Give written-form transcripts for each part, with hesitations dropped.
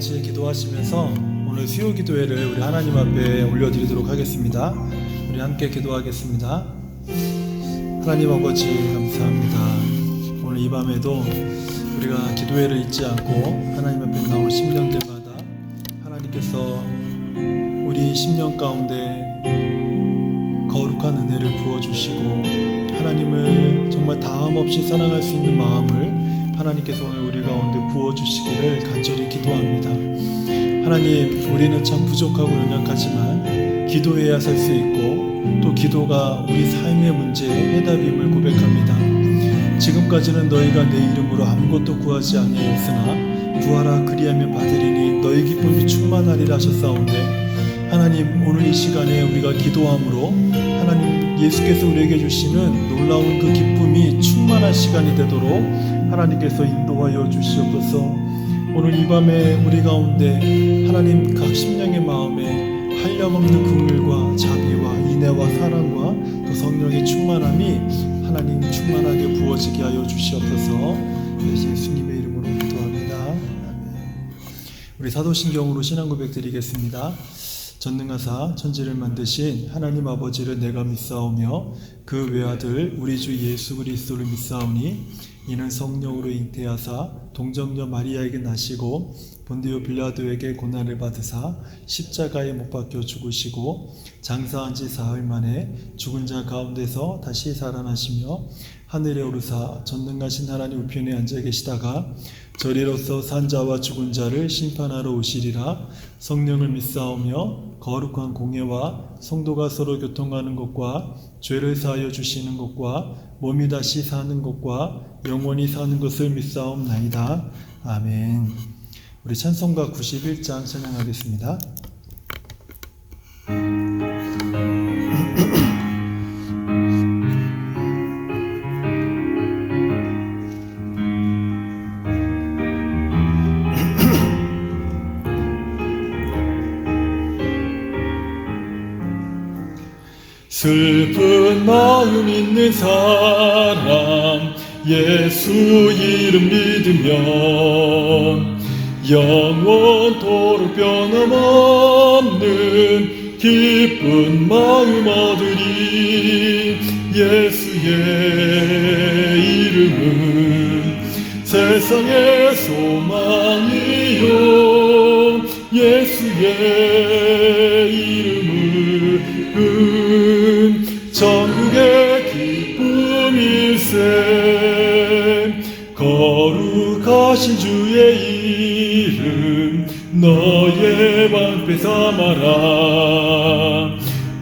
같이 기도하시면서 오늘 수요 기도회를 우리 하나님 앞에 올려드리도록 하겠습니다. 우리 함께 기도하겠습니다. 하나님 아버지 감사합니다. 오늘 이 밤에도 우리가 기도회를 잊지 않고 하나님 앞에 나올 심령들마다 하나님께서 우리 심령 가운데 거룩한 은혜를 부어주시고 하나님을 정말 다함없이 사랑할 수 있는 마음을 하나님께서 오늘 우리 가운데 부어주시기를 간절히 기도합니다. 하나님, 우리는 참 부족하고 연약하지만 기도해야 살 수 있고 또 기도가 우리 삶의 문제의 해답임을 고백합니다. 지금까지는 너희가 내 이름으로 아무것도 구하지 아니하였으나 구하라 그리하면 받으리니 너희 기쁨이 충만하리라 하셨사온데 하나님, 오늘 이 시간에 우리가 기도함으로 하나님 예수께서 우리에게 주시는 놀라운 그 기쁨이 충만한 시간이 되도록 하나님께서 인도하여 주시옵소서. 오늘 이 밤에 우리 가운데 하나님 각 심령의 마음에 한량없는 긍휼과 자비와 인애와 사랑과 그 성령의 충만함이 하나님 충만하게 부어지게 하여 주시옵소서. 예수님의 이름으로 기도합니다. 아멘. 우리 사도신경으로 신앙 고백 드리겠습니다. 전능하사 천지를 만드신 하나님 아버지를 내가 믿사오며 그 외아들 우리 주 예수 그리스도를 믿사오니 이는 성령으로 잉태하사 동정녀 마리아에게 나시고 본디오 빌라도에게 고난을 받으사 십자가에 못 박혀 죽으시고 장사한 지 사흘 만에 죽은 자 가운데서 다시 살아나시며 하늘에 오르사 전능하신 하나님 우편에 앉아 계시다가 저리로서 산 자와 죽은 자를 심판하러 오시리라. 성령을 믿사오며 거룩한 공예와 성도가 서로 교통하는 것과 죄를 사하여 주시는 것과 몸이 다시 사는 것과 영원히 사는 것을 믿사옵나이다. 아멘. 우리 찬송가 91장 찬양하겠습니다. 슬픈 마음 있는 사람 예수 이름 믿으면 영원토록 변함없는 기쁜 마음 얻으리. 예수의 이름은 세상의 소망이요 예수의 이름은 전국의 기쁨일세. 거룩하신 주의 이름 너의 방패 삼아라.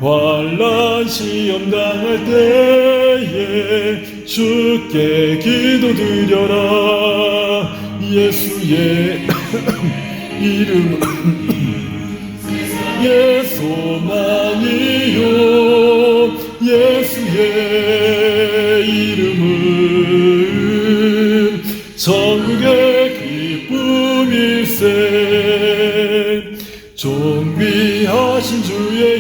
환난 시험 당할 때에 주께 기도드려라. 예수의 이름 예 소망이요 예수의 이름은 전국의 기쁨일세. 존귀하신 주의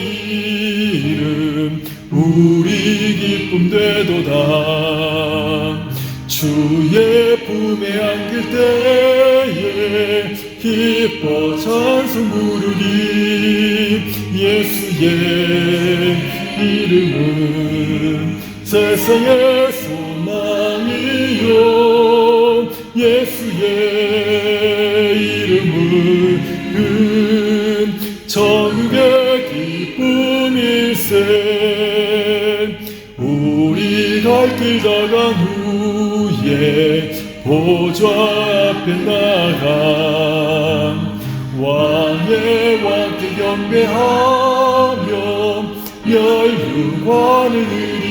이름 우리 기쁨 되도다. 주의 품에 안길 때에 기뻐 찬송 부르리. 예수의 이름은 세상의 소망이요 예수의 이름은 전국의 기쁨일세. 우리 갈 길 다간 후에 보좌 앞에 나가 왕의 왕께 경배하며 멸류관을 누리리.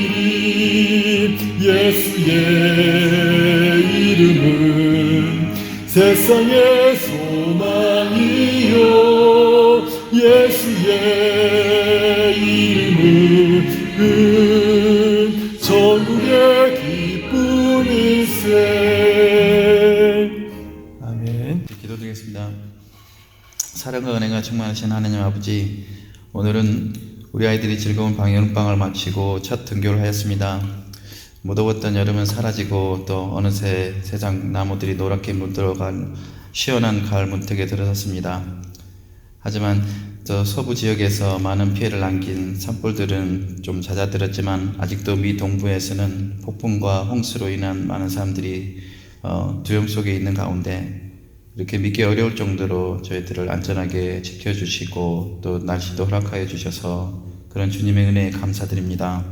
예수의 이름은 세상의 소망이요 예수의 이름은 전국의 기쁨일세. 아멘. 기도드리겠습니다. 사랑과 은혜가 충만하신 하나님 아버지, 오늘은 우리 아이들이 즐거운 여름방학을 마치고 첫 등교를 하였습니다. 무더웠던 여름은 사라지고 또 어느새 세상 나무들이 노랗게 물들어간 시원한 가을 문턱에 들어섰습니다. 하지만 저 서부 지역에서 많은 피해를 남긴 산불들은 좀 잦아들었지만 아직도 미 동부에서는 폭풍과 홍수로 인한 많은 사람들이 두려움 속에 있는 가운데 이렇게 믿기 어려울 정도로 저희들을 안전하게 지켜주시고 또 날씨도 허락하여 주셔서 그런 주님의 은혜에 감사드립니다.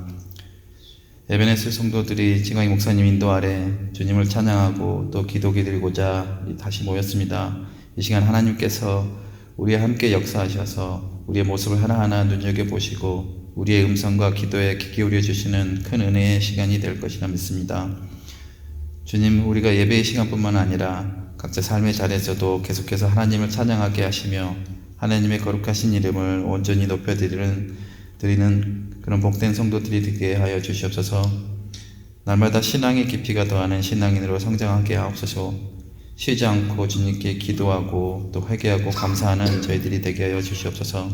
에베네스 성도들이 지광희 목사님 인도 아래 주님을 찬양하고 또 기도기 드리고자 다시 모였습니다. 이 시간 하나님께서 우리와 함께 역사하셔서 우리의 모습을 하나하나 눈여겨보시고 우리의 음성과 기도에 귀 기울여 주시는 큰 은혜의 시간이 될 것이라 믿습니다. 주님, 우리가 예배의 시간뿐만 아니라 각자 삶의 자리에서도 계속해서 하나님을 찬양하게 하시며 하나님의 거룩하신 이름을 온전히 높여드리는 그런 복된 성도들이 되게 하여 주시옵소서. 날마다 신앙의 깊이가 더하는 신앙인으로 성장하게 하옵소서. 쉬지 않고 주님께 기도하고 또 회개하고 감사하는 저희들이 되게 하여 주시옵소서.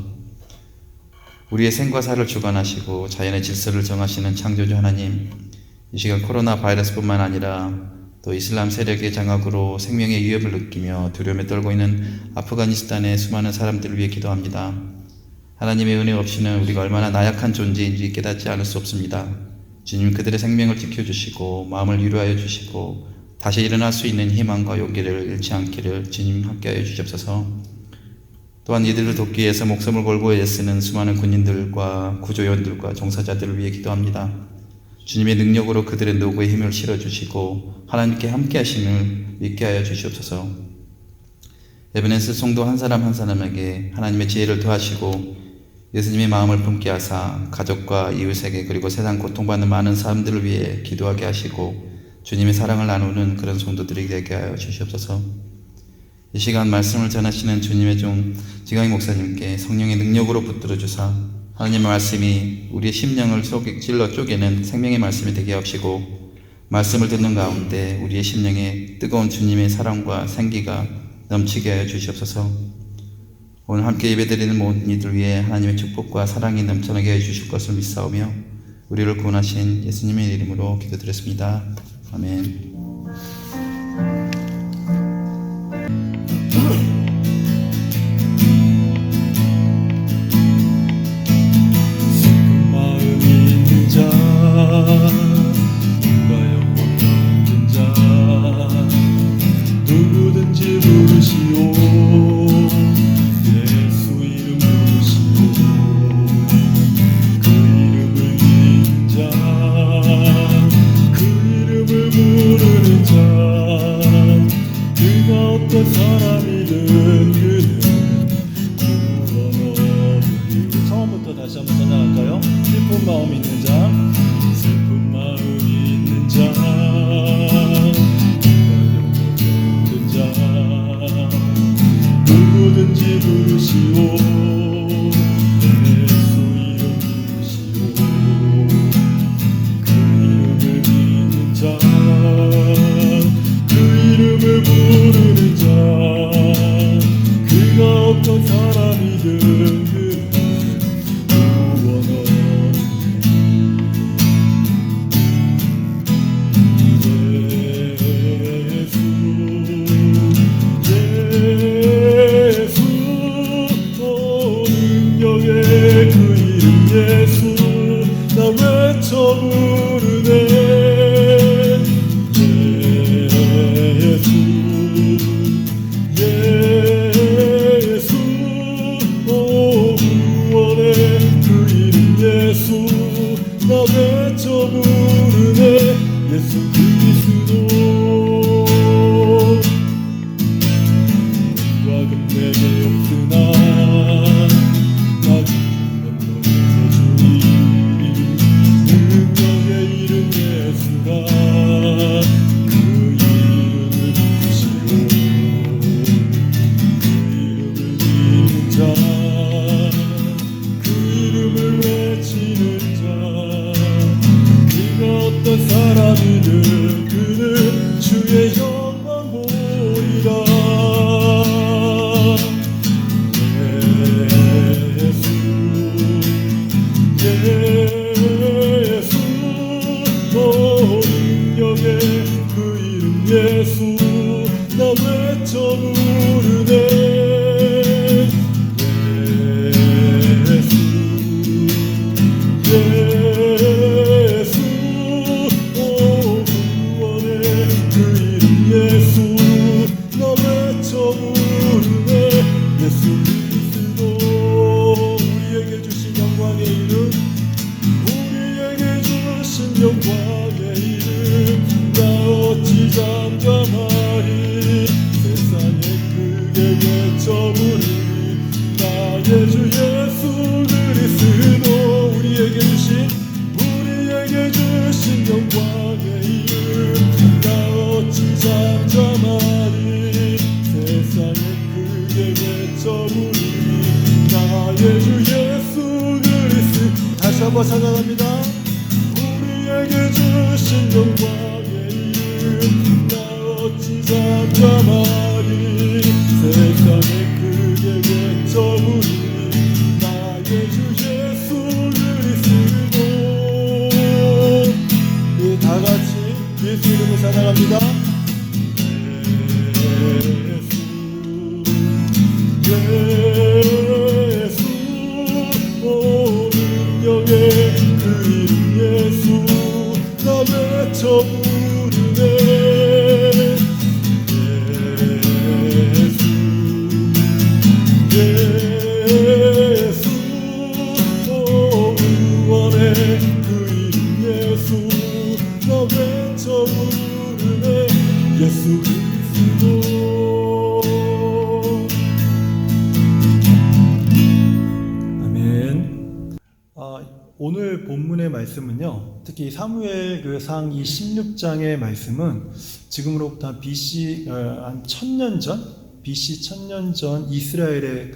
우리의 생과 사를 주관하시고 자연의 질서를 정하시는 창조주 하나님, 이 시간 코로나 바이러스뿐만 아니라 또 이슬람 세력의 장악으로 생명의 위협을 느끼며 두려움에 떨고 있는 아프가니스탄의 수많은 사람들을 위해 기도합니다. 하나님의 은혜 없이는 우리가 얼마나 나약한 존재인지 깨닫지 않을 수 없습니다. 주님, 그들의 생명을 지켜주시고 마음을 위로하여 주시고 다시 일어날 수 있는 희망과 용기를 잃지 않기를 주님 함께하여 주시옵소서. 또한 이들을 돕기 위해서 목숨을 걸고 애쓰는 수많은 군인들과 구조요원들과 종사자들을 위해 기도합니다. 주님의 능력으로 그들의 노고에 힘을 실어주시고 하나님께 함께하심을 믿게 하여 주시옵소서. 에베네스 성도 한 사람 한 사람에게 하나님의 지혜를 더하시고 예수님의 마음을 품게 하사 가족과 이웃에게 그리고 세상 고통받는 많은 사람들을 위해 기도하게 하시고 주님의 사랑을 나누는 그런 성도들이 되게 하여 주시옵소서. 이 시간 말씀을 전하시는 주님의 종 지광희 목사님께 성령의 능력으로 붙들어 주사 하나님의 말씀이 우리의 심령을 찔러 쪼개는 생명의 말씀이 되게 하시고 말씀을 듣는 가운데 우리의 심령에 뜨거운 주님의 사랑과 생기가 넘치게 하여 주시옵소서. 오늘 함께 예배드리는 모든 이들 위해 하나님의 축복과 사랑이 넘쳐나게 해 주실 것을 믿사오며 우리를 구원하신 예수님의 이름으로 기도드렸습니다. 아멘. 슬픈 마음이 있는 자, 누가 영혼 없는 자, 누구든지 부르시오. 예수 이름 부르시오. 그 이름을 믿는 자, 그 이름을 부르는 자, 그가 어떤 사람이든 그는 구원 얻으리. 처음부터 다시 한번 전화할까요? 슬픈 마음 있는 자, 슬픈 마음 있는 자, 없는 자, 누구든지 부르시오. 예수 이름 부르시오. 그 이름을 믿는 자, 그 이름을 부르는 자, 그가 어떤 사람이든 그는 구원 얻으리. 예수, 오 능력의 그 이름 예수, 나 외쳐 부르네. 예수, 오 구원의 그 이름 예수, 나 외쳐 부르네. 예수 그리스도, 은과 금 내게 없으나 나 죽은 건 너의 주니 능력의 이름 예수라. 그 이름을 부르시오. 그 이름을 믿는 자, 그 이름을 외치는 자, 그가 어떤 사람이든 그는 주의 영광 보리라. 외쳐부리 나의 주 예수 그리스도. 다시 한번 찬양합니다. 우리에게 주신 영광의 이름 나 어찌 잠잠하리. 세상에 크게 외쳐부리 나의 주 예수 그리스도. 다 같이 예수 이름을 찬양합니다. 예수 오 능력의 그 이름 예수 나 외쳐 부르네. 예수 오 의원의 그 이름 예수 나 외쳐 부르네. 예수 그리스도. 오늘 본문의 말씀은요, 특히 사무엘상 이 16장의 말씀은 지금으로부터 한 BC 한 1000년 전, BC 1000년 전 이스라엘의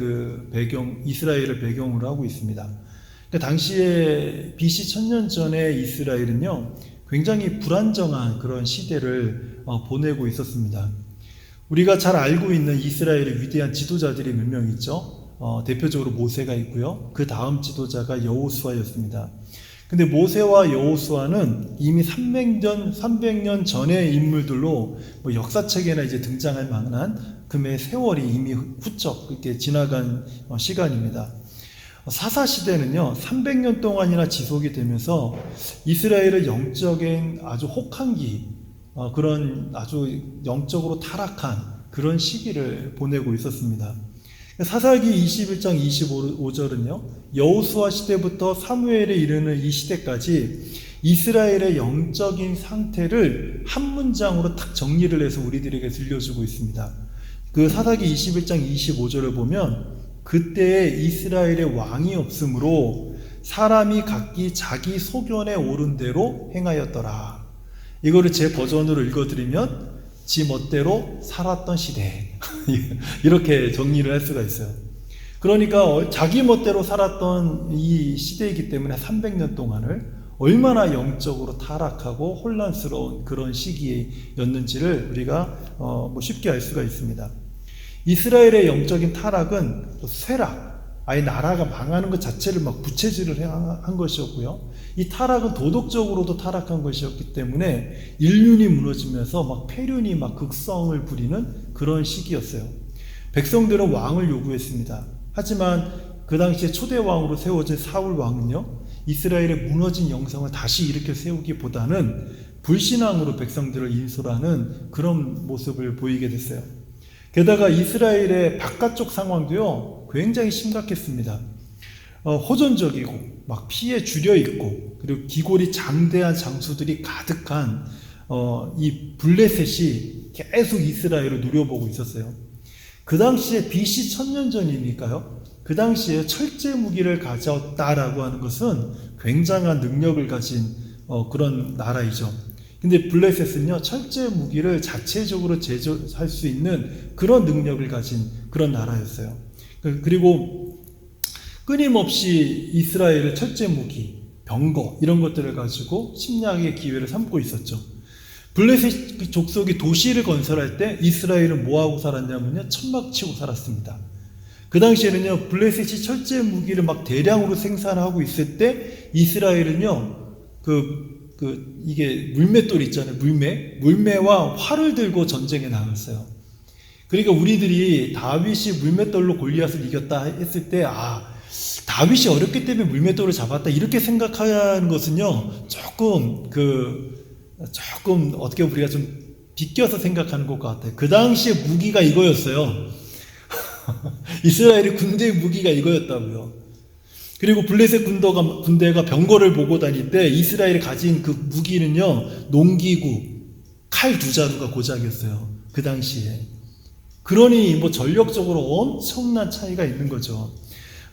이스라엘을 배경으로 하고 있습니다. 그러니까 당시에 BC 1000년 전의 이스라엘은요, 굉장히 불안정한 그런 시대를 보내고 있었습니다. 우리가 잘 알고 있는 이스라엘의 위대한 지도자들이 몇 명 있죠. 대표적으로 모세가 있고요. 그 다음 지도자가 여호수아였습니다. 근데 모세와 여호수아는 이미 300년 전의 인물들로 역사책에나 이제 등장할 만한 금의 세월이 이미 훌쩍 이렇게 지나간 시간입니다. 사사시대는요, 300년 동안이나 지속이 되면서 이스라엘의 영적인 아주 혹한기, 그런 아주 영적으로 타락한 그런 시기를 보내고 있었습니다. 사사기 21장 25절은요, 여호수아 시대부터 사무엘에 이르는 이 시대까지 이스라엘의 영적인 상태를 한 문장으로 딱 정리를 해서 우리들에게 들려주고 있습니다. 그 사사기 21장 25절을 보면 그때에 이스라엘의 왕이 없으므로 사람이 각기 자기 소견에 오른 대로 행하였더라. 이거를 제 버전으로 읽어드리면 지 멋대로 살았던 시대 이렇게 정리를 할 수가 있어요. 그러니까 자기 멋대로 살았던 이 시대이기 때문에 300년 동안을 얼마나 영적으로 타락하고 혼란스러운 그런 시기였는지를 우리가 쉽게 알 수가 있습니다. 이스라엘의 영적인 타락은 쇠락, 아예 나라가 망하는 것 자체를 막 부채질을 한 것이었고요. 이 타락은 도덕적으로도 타락한 것이었기 때문에 인륜이 무너지면서 막 폐륜이 막 극성을 부리는 그런 시기였어요. 백성들은 왕을 요구했습니다. 하지만 그 당시에 초대 왕으로 세워진 사울 왕은요, 이스라엘의 무너진 영성을 다시 일으켜 세우기보다는 불신앙으로 백성들을 인솔하는 그런 모습을 보이게 됐어요. 게다가 이스라엘의 바깥쪽 상황도요, 굉장히 심각했습니다. 호전적이고 막 피에 주려 있고, 그리고 기골이 장대한 장수들이 가득한 이 블레셋이 계속 이스라엘을 누려보고 있었어요. 그 당시에 BC 1000년 전이니까요. 그 당시에 철제 무기를 가졌다라고 하는 것은 굉장한 능력을 가진 그런 나라이죠. 근데 블레셋은요, 철제 무기를 자체적으로 제조할 수 있는 그런 능력을 가진 그런 나라였어요. 그리고 끊임없이 이스라엘의 철제 무기, 병거 이런 것들을 가지고 침략의 기회를 삼고 있었죠. 블레셋 족속이 도시를 건설할 때 이스라엘은 뭐하고 살았냐면요, 천막 치고 살았습니다. 그 당시에는요, 블레셋이 철제 무기를 막 대량으로 생산하고 있을 때 이스라엘은요, 이게 물맷돌 있잖아요. 물매와 활을 들고 전쟁에 나갔어요. 그러니까 우리들이 다윗이 물맷돌로 골리앗을 이겼다 했을 때, 다윗이 어렵기 때문에 물맷돌을 잡았다 이렇게 생각하는 것은요, 조금 어떻게 우리가 좀 비껴서 생각하는 것 같아요. 그 당시에 무기가 이거였어요. 이스라엘의 군대의 무기가 이거였다고요. 그리고 블레셋 군대가 병거를 보고 다닐 때 이스라엘이 가진 그 무기는요, 농기구, 칼 2자루가 고작이었어요. 그 당시에. 그러니 전력적으로 엄청난 차이가 있는 거죠.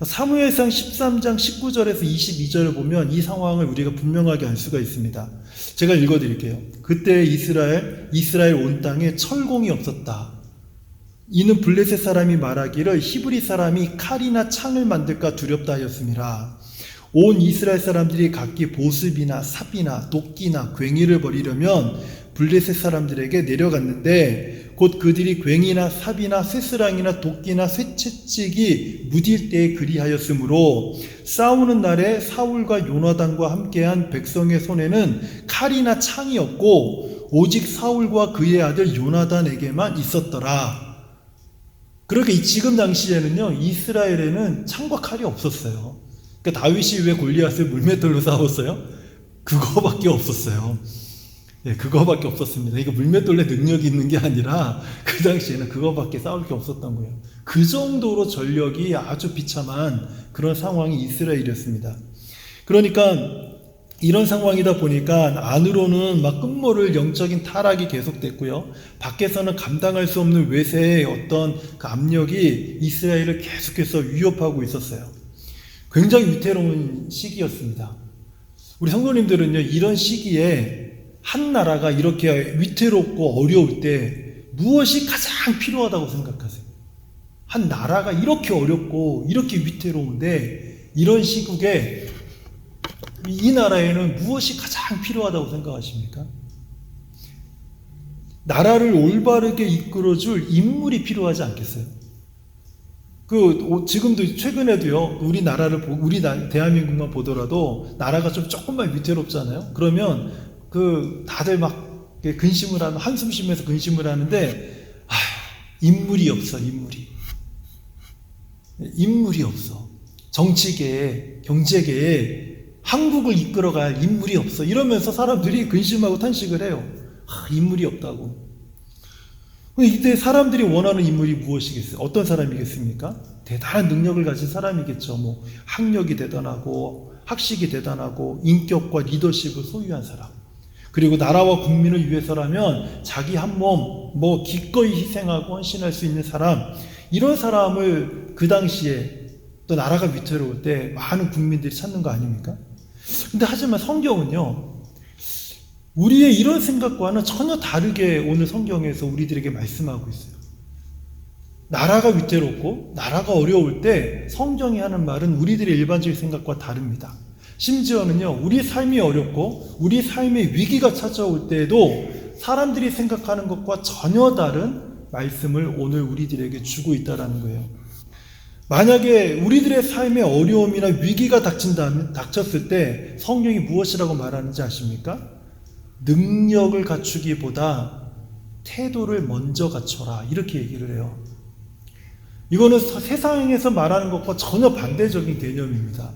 사무엘상 13장 19절에서 22절을 보면 이 상황을 우리가 분명하게 알 수가 있습니다. 제가 읽어드릴게요. 그때 이스라엘 온 땅에 철공이 없었다. 이는 블레셋 사람이 말하기를 히브리 사람이 칼이나 창을 만들까 두렵다 하였음이라. 온 이스라엘 사람들이 각기 보습이나 삽이나 도끼나 괭이를 버리려면 블레셋 사람들에게 내려갔는데 곧 그들이 괭이나 삽이나 쇠스랑이나 도끼나 쇠채찍이 무딜 때에 그리하였으므로 싸우는 날에 사울과 요나단과 함께한 백성의 손에는 칼이나 창이 없고 오직 사울과 그의 아들 요나단에게만 있었더라. 그렇게 지금 당시에는요, 이스라엘에는 창과 칼이 없었어요. 그러니까 다윗이 왜 골리앗을 물맷돌로 싸웠어요? 그거밖에 없었어요. 예, 그거밖에 없었습니다. 이거 물맷돌에 능력이 있는 게 아니라 그 당시에는 그거밖에 싸울 게 없었던 거예요. 그 정도로 전력이 아주 비참한 그런 상황이 이스라엘이었습니다. 그러니까 이런 상황이다 보니까 안으로는 막 끝모를 영적인 타락이 계속됐고요. 밖에서는 감당할 수 없는 외세의 어떤 그 압력이 이스라엘을 계속해서 위협하고 있었어요. 굉장히 위태로운 시기였습니다. 우리 성도님들은요, 이런 시기에 한 나라가 이렇게 위태롭고 어려울 때 무엇이 가장 필요하다고 생각하세요? 한 나라가 이렇게 어렵고 이렇게 위태로운데 이런 시국에 이 나라에는 무엇이 가장 필요하다고 생각하십니까? 나라를 올바르게 이끌어줄 인물이 필요하지 않겠어요? 지금도 최근에도요, 우리 대한민국만 보더라도 나라가 좀 조금만 위태롭잖아요? 그러면 다들 막 근심을 하면, 한숨 쉬면서 근심을 하는데, 인물이 없어, 인물이 없어. 정치계에, 경제계에 한국을 이끌어갈 인물이 없어. 이러면서 사람들이 근심하고 탄식을 해요. 인물이 없다고. 이때 사람들이 원하는 인물이 무엇이겠어요? 어떤 사람이겠습니까? 대단한 능력을 가진 사람이겠죠. 뭐 학력이 대단하고 학식이 대단하고 인격과 리더십을 소유한 사람. 그리고 나라와 국민을 위해서라면 자기 한 몸 기꺼이 희생하고 헌신할 수 있는 사람. 이런 사람을 그 당시에 또 나라가 위태로울 때 많은 국민들이 찾는 거 아닙니까? 근데 하지만 성경은요, 우리의 이런 생각과는 전혀 다르게 오늘 성경에서 우리들에게 말씀하고 있어요. 나라가 위태롭고 나라가 어려울 때 성경이 하는 말은 우리들의 일반적인 생각과 다릅니다. 심지어는요, 우리 삶이 어렵고 우리 삶의 위기가 찾아올 때에도 사람들이 생각하는 것과 전혀 다른 말씀을 오늘 우리들에게 주고 있다는 거예요. 만약에 우리들의 삶에 어려움이나 위기가 닥쳤을 때 성경이 무엇이라고 말하는지 아십니까? 능력을 갖추기보다 태도를 먼저 갖춰라, 이렇게 얘기를 해요. 이거는 세상에서 말하는 것과 전혀 반대적인 개념입니다.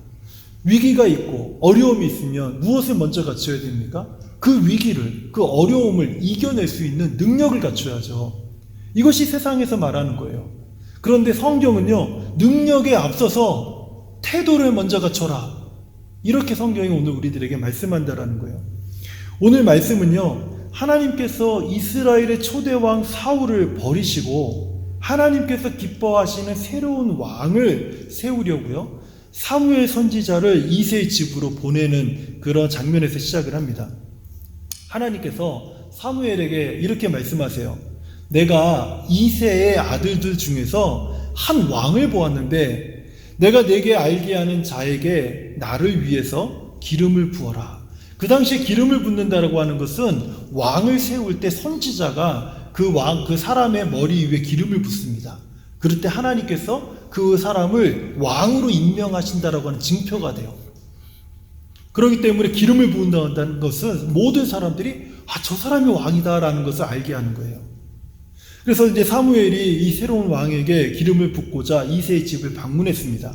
위기가 있고 어려움이 있으면 무엇을 먼저 갖춰야 됩니까? 그 위기를, 그 어려움을 이겨낼 수 있는 능력을 갖춰야죠. 이것이 세상에서 말하는 거예요. 그런데 성경은요, 능력에 앞서서 태도를 먼저 갖춰라, 이렇게 성경이 오늘 우리들에게 말씀한다라는 거예요. 오늘 말씀은요, 하나님께서 이스라엘의 초대왕 사울을 버리시고 하나님께서 기뻐하시는 새로운 왕을 세우려고요, 사무엘 선지자를 이새의 집으로 보내는 그런 장면에서 시작을 합니다. 하나님께서 사무엘에게 이렇게 말씀하세요. 내가 이새의 아들들 중에서 한 왕을 보았는데 내가 내게 알게 하는 자에게 나를 위해서 기름을 부어라. 그 당시에 기름을 붓는다라고 하는 것은 왕을 세울 때 선지자가 그 사람의 머리 위에 기름을 붓습니다. 그럴 때 하나님께서 그 사람을 왕으로 임명하신다라고 하는 징표가 돼요. 그렇기 때문에 기름을 부은다는 것은 모든 사람들이 저 사람이 왕이다라는 것을 알게 하는 거예요. 그래서 이제 사무엘이 이 새로운 왕에게 기름을 붓고자 이새의 집을 방문했습니다.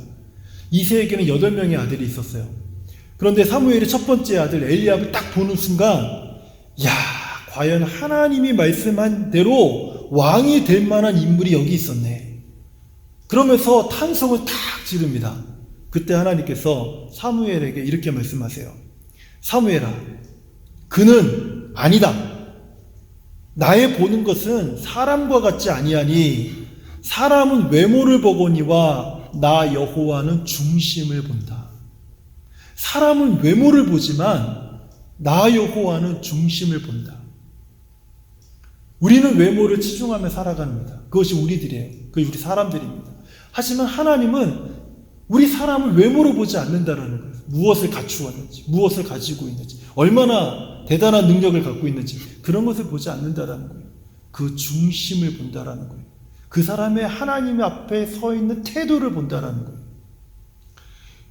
이새에게는 8명의 아들이 있었어요. 그런데 사무엘이 첫 번째 아들 엘리압을 딱 보는 순간, 과연 하나님이 말씀한 대로 왕이 될 만한 인물이 여기 있었네. 그러면서 탄성을 탁 지릅니다. 그때 하나님께서 사무엘에게 이렇게 말씀하세요. 사무엘아, 그는 아니다. 나의 보는 것은 사람과 같지 아니하니 사람은 외모를 보거니와 나 여호와는 중심을 본다. 사람은 외모를 보지만 나 여호와는 중심을 본다. 우리는 외모를 치중하며 살아갑니다. 그것이 우리들이에요. 그것이 우리 사람들입니다. 하지만 하나님은 우리 사람을 외모로 보지 않는다라는 거예요. 무엇을 갖추었는지, 무엇을 가지고 있는지, 얼마나 대단한 능력을 갖고 있는지 그런 것을 보지 않는다라는 거예요. 그 중심을 본다라는 거예요. 그 사람의 하나님 앞에 서 있는 태도를 본다라는 거예요.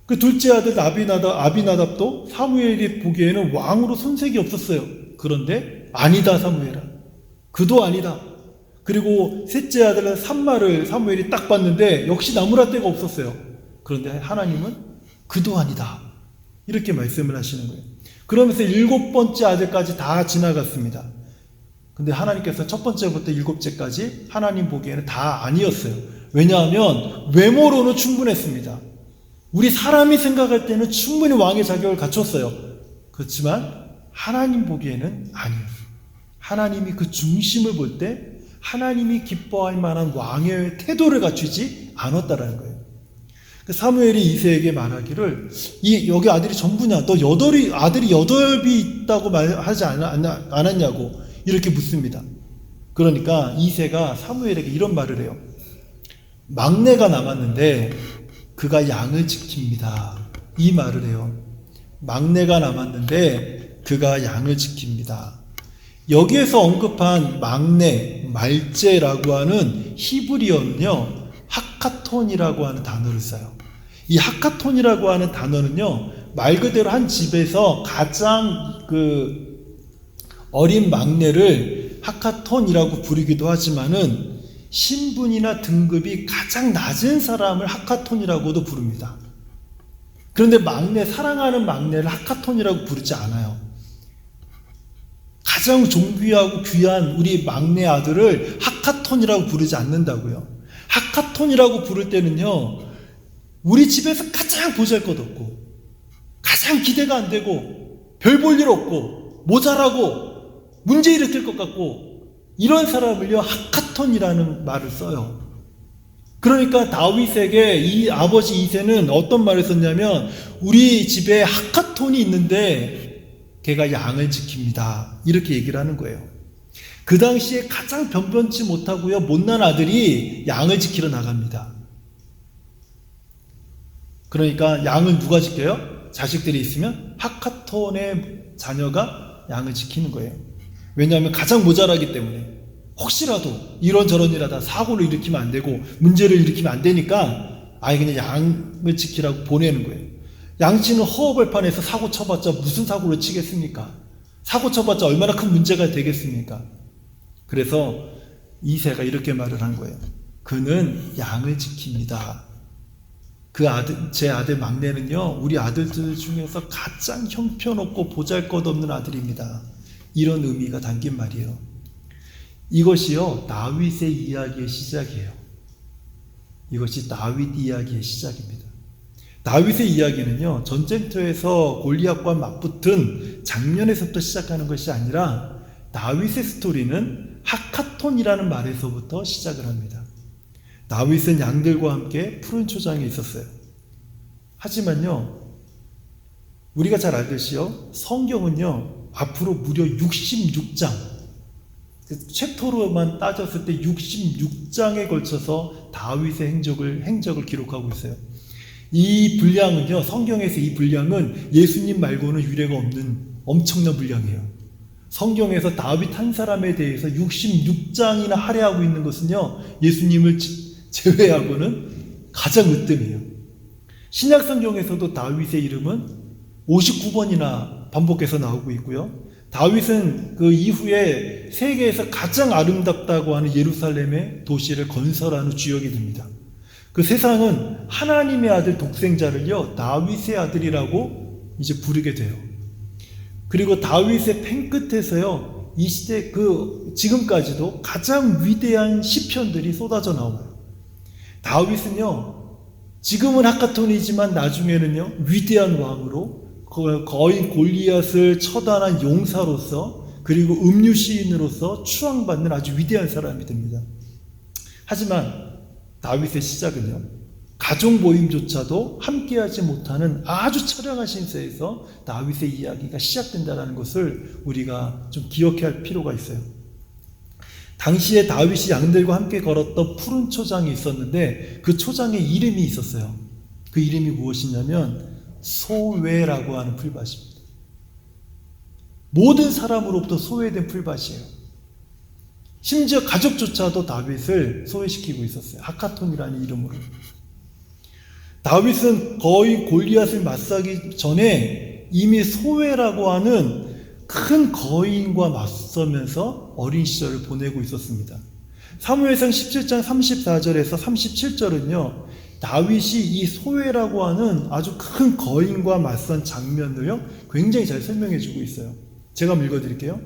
그 둘째 아들 아비나답도 사무엘이 보기에는 왕으로 손색이 없었어요. 그런데 아니다 사무엘아, 그도 아니다. 그리고 셋째 아들 삼마를 사무엘이 딱 봤는데 역시 나무랄 데가 없었어요. 그런데 하나님은 그도 아니다 이렇게 말씀을 하시는 거예요. 그러면서 7번째 아들까지 다 지나갔습니다. 근데 하나님께서 첫 번째부터 7째까지 하나님 보기에는 다 아니었어요. 왜냐하면 외모로는 충분했습니다. 우리 사람이 생각할 때는 충분히 왕의 자격을 갖췄어요. 그렇지만 하나님 보기에는 아니었어요. 하나님이 그 중심을 볼 때 하나님이 기뻐할 만한 왕의 태도를 갖추지 않았다라는 거예요. 사무엘이 이새에게 말하기를 여기 아들이 전부냐? 너 아들이 8이 있다고 말하지 않았냐고 이렇게 묻습니다. 그러니까 이새가 사무엘에게 이런 말을 해요. 막내가 남았는데 그가 양을 지킵니다. 이 말을 해요. 막내가 남았는데 그가 양을 지킵니다. 여기에서 언급한 막내, 말제라고 하는 히브리어는요, 하카톤이라고 하는 단어를 써요. 이 하카톤이라고 하는 단어는요, 말 그대로 한 집에서 가장 어린 막내를 하카톤이라고 부르기도 하지만은 신분이나 등급이 가장 낮은 사람을 하카톤이라고도 부릅니다. 그런데 사랑하는 막내를 하카톤이라고 부르지 않아요. 가장 존귀하고 귀한 우리 막내 아들을 하카톤이라고 부르지 않는다고요. 하카톤이라고 부를 때는요, 우리 집에서 가장 보잘것없고 가장 기대가 안 되고 별 볼 일 없고 모자라고 문제 일으킬 것 같고 이런 사람을요 하카톤이라는 말을 써요. 그러니까 다윗에게 이 아버지 이새는 어떤 말을 썼냐면 우리 집에 하카톤이 있는데 걔가 양을 지킵니다 이렇게 얘기를 하는 거예요. 그 당시에 가장 변변치 못하고요 못난 아들이 양을 지키러 나갑니다. 그러니까 양은 누가 지켜요? 자식들이 있으면 하카톤의 자녀가 양을 지키는 거예요. 왜냐하면 가장 모자라기 때문에 혹시라도 이런저런 일하다 사고를 일으키면 안 되고 문제를 일으키면 안 되니까 아예 그냥 양을 지키라고 보내는 거예요. 양치는 허허벌판에서 사고 쳐봤자 무슨 사고를 치겠습니까? 사고 쳐봤자 얼마나 큰 문제가 되겠습니까? 그래서 이새가 이렇게 말을 한 거예요. 그는 양을 지킵니다. 제 아들 막내는요 우리 아들들 중에서 가장 형편없고 보잘것없는 아들입니다. 이런 의미가 담긴 말이에요. 이것이요 다윗의 이야기의 시작이에요. 이것이 다윗 이야기의 시작입니다. 다윗의 이야기는요 전쟁터에서 골리앗과 맞붙은 장면에서부터 시작하는 것이 아니라 다윗의 스토리는 하카톤이라는 말에서부터 시작을 합니다. 다윗은 양들과 함께 푸른 초장에 있었어요. 하지만요 우리가 잘 알듯이요 성경은요 앞으로 무려 66장 챕터로만 따졌을 때 66장에 걸쳐서 다윗의 행적을 기록하고 있어요. 이 분량은요 성경에서 이 분량은 예수님 말고는 유례가 없는 엄청난 분량이에요. 성경에서 다윗 한 사람에 대해서 66장이나 할애하고 있는 것은요 예수님을 제외하고는 가장 으뜸이에요. 신약 성경에서도 다윗의 이름은 59번이나 반복해서 나오고 있고요. 다윗은 그 이후에 세계에서 가장 아름답다고 하는 예루살렘의 도시를 건설하는 주역이 됩니다. 그 세상은 하나님의 아들 독생자를요 다윗의 아들이라고 이제 부르게 돼요. 그리고 다윗의 펜 끝에서요 이 시대 지금까지도 가장 위대한 시편들이 쏟아져 나와요. 다윗은요 지금은 하카톤이지만 나중에는요 위대한 왕으로 거의 골리앗을 처단한 용사로서 그리고 음유 시인으로서 추앙받는 아주 위대한 사람이 됩니다. 하지만 다윗의 시작은요 가족 모임조차도 함께하지 못하는 아주 처량한 신세에서 다윗의 이야기가 시작된다는 것을 우리가 좀 기억해야 할 필요가 있어요. 당시에 다윗이 양들과 함께 걸었던 푸른 초장이 있었는데 그 초장에 이름이 있었어요. 그 이름이 무엇이냐면 소외라고 하는 풀밭입니다. 모든 사람으로부터 소외된 풀밭이에요. 심지어 가족조차도 다윗을 소외시키고 있었어요. 하카톤이라는 이름으로. 다윗은 거의 골리앗을 맞서기 전에 이미 소외라고 하는 큰 거인과 맞서면서 어린 시절을 보내고 있었습니다. 사무엘상 17장 34절에서 37절은요, 다윗이 이 소외라고 하는 아주 큰 거인과 맞선 장면을요, 굉장히 잘 설명해 주고 있어요. 제가 한번 읽어드릴게요.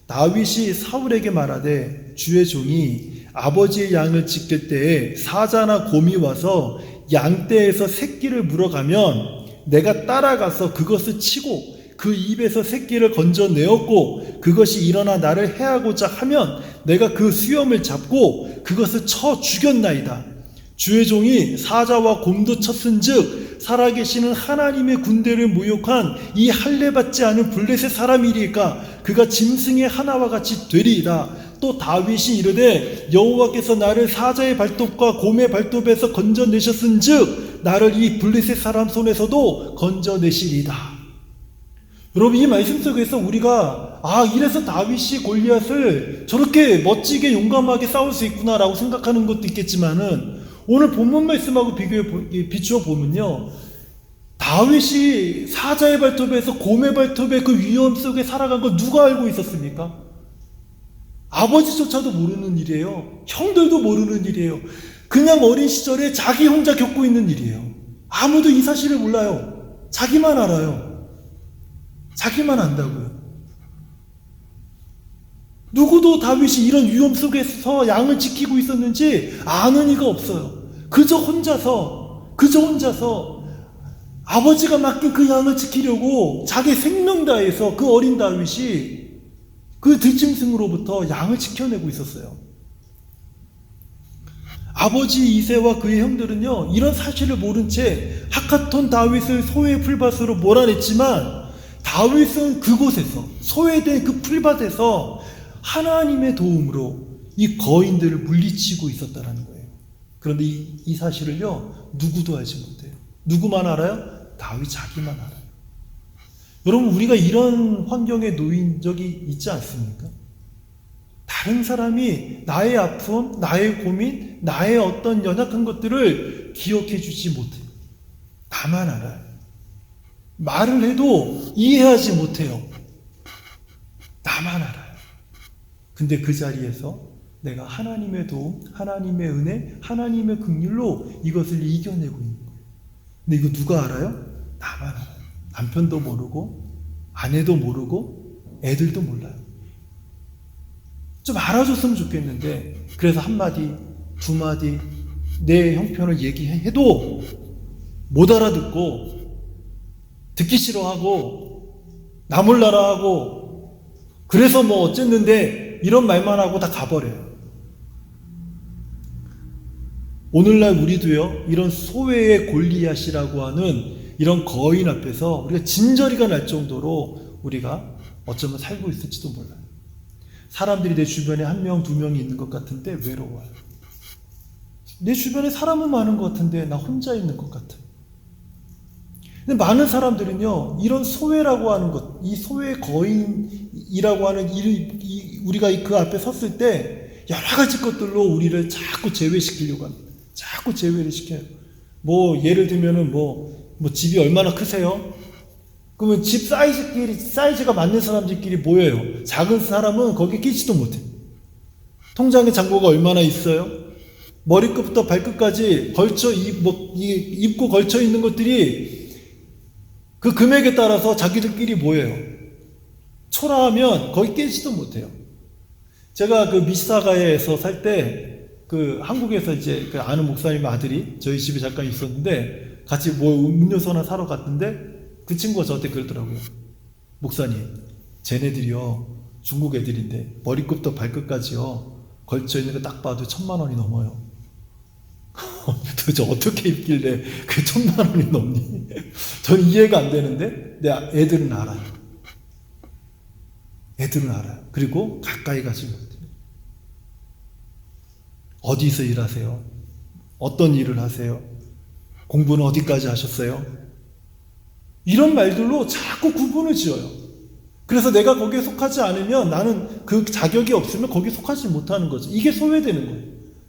다윗이 사울에게 말하되 주의 종이 아버지의 양을 지킬 때에 사자나 곰이 와서 양떼에서 새끼를 물어가면 내가 따라가서 그것을 치고 그 입에서 새끼를 건져내었고 그것이 일어나 나를 해하고자 하면 내가 그 수염을 잡고 그것을 쳐 죽였나이다. 주의 종이 사자와 곰도 쳤은즉 살아계시는 하나님의 군대를 모욕한 이 할례받지 않은 블레셋 사람이리까 그가 짐승의 하나와 같이 되리이다. 또 다윗이 이르되 여호와께서 나를 사자의 발톱과 곰의 발톱에서 건져내셨은즉 나를 이 블레셋 사람 손에서도 건져내시리이다. 여러분, 이 말씀 속에서 우리가 이래서 다윗이 골리앗을 저렇게 멋지게 용감하게 싸울 수 있구나라고 생각하는 것도 있겠지만은 오늘 본문 말씀하고 비추어 보면요, 다윗이 사자의 발톱에서 곰의 발톱의 그 위험 속에 살아간 걸 누가 알고 있었습니까? 아버지조차도 모르는 일이에요. 형들도 모르는 일이에요. 그냥 어린 시절에 자기 혼자 겪고 있는 일이에요. 아무도 이 사실을 몰라요. 자기만 알아요. 자기만 안다고요. 누구도 다윗이 이런 위험 속에서 양을 지키고 있었는지 아는 이가 없어요. 그저 혼자서 아버지가 맡긴 그 양을 지키려고 자기 생명 다해서 그 어린 다윗이 그 들짐승으로부터 양을 지켜내고 있었어요. 아버지 이새와 그의 형들은요, 이런 사실을 모른 채 하카톤 다윗을 소외의 풀밭으로 몰아냈지만 다윗은 그곳에서, 소외된 그 풀밭에서 하나님의 도움으로 이 거인들을 물리치고 있었다는 거예요. 그런데 이 사실을요, 누구도 알지 못해요. 누구만 알아요? 다윗 자기만 알아요. 여러분, 우리가 이런 환경에 놓인 적이 있지 않습니까? 다른 사람이 나의 아픔, 나의 고민, 나의 어떤 연약한 것들을 기억해 주지 못해요. 나만 알아요. 말을 해도 이해하지 못해요. 나만 알아요. 근데 그 자리에서 내가 하나님의 도움, 하나님의 은혜, 하나님의 긍휼로 이것을 이겨내고 있는 거예요. 근데 이거 누가 알아요? 나만 알아요. 남편도 모르고, 아내도 모르고, 애들도 몰라요. 좀 알아줬으면 좋겠는데, 그래서 한마디, 두마디, 내 형편을 얘기해도 못 알아듣고, 듣기 싫어하고, 나 몰라라 하고, 그래서 뭐 어쨌는데, 이런 말만 하고 다 가버려요. 오늘날 우리도요, 이런 소외의 골리앗이라고 하는 이런 거인 앞에서 우리가 진저리가 날 정도로 우리가 어쩌면 살고 있을지도 몰라요. 사람들이 내 주변에 한 명, 두 명이 있는 것 같은데 외로워요. 내 주변에 사람은 많은 것 같은데 나 혼자 있는 것 같아요. 근데 많은 사람들은요, 이런 소외라고 하는 것, 이 소외 거인이라고 하는 우리가 그 앞에 섰을 때 여러 가지 것들로 우리를 자꾸 제외시키려고 합니다. 자꾸 제외를 시켜요. 뭐 예를 들면은 뭐 집이 얼마나 크세요? 그러면 집 사이즈가 맞는 사람들끼리 모여요. 작은 사람은 거기에 끼지도 못해. 통장에 잔고가 얼마나 있어요? 머리끝부터 발끝까지 입고 걸쳐 있는 것들이 그 금액에 따라서 자기들끼리 모여요. 초라하면 거기 깨지도 못해요. 제가 그 미시사가에서 살 때 그 한국에서 이제 그 아는 목사님 아들이 저희 집에 잠깐 있었는데 같이 뭐 음료수 하나 사러 갔는데 그 친구가 저한테 그러더라고요. 목사님, 쟤네들이요, 중국 애들인데 머리끝부터 발끝까지요 걸쳐 있는 거 딱 봐도 1,000만 원이 넘어요. 도대체 어떻게 입길래 그 1,000만 원이 넘니? 전 이해가 안 되는데 애들은 알아요. 애들은 알아요. 그리고 가까이 가지 못해요. 어디서 일하세요? 어떤 일을 하세요? 공부는 어디까지 하셨어요? 이런 말들로 자꾸 구분을 지어요. 그래서 내가 거기에 속하지 않으면 나는 그 자격이 없으면 거기에 속하지 못하는 거죠. 이게 소외되는 거예요.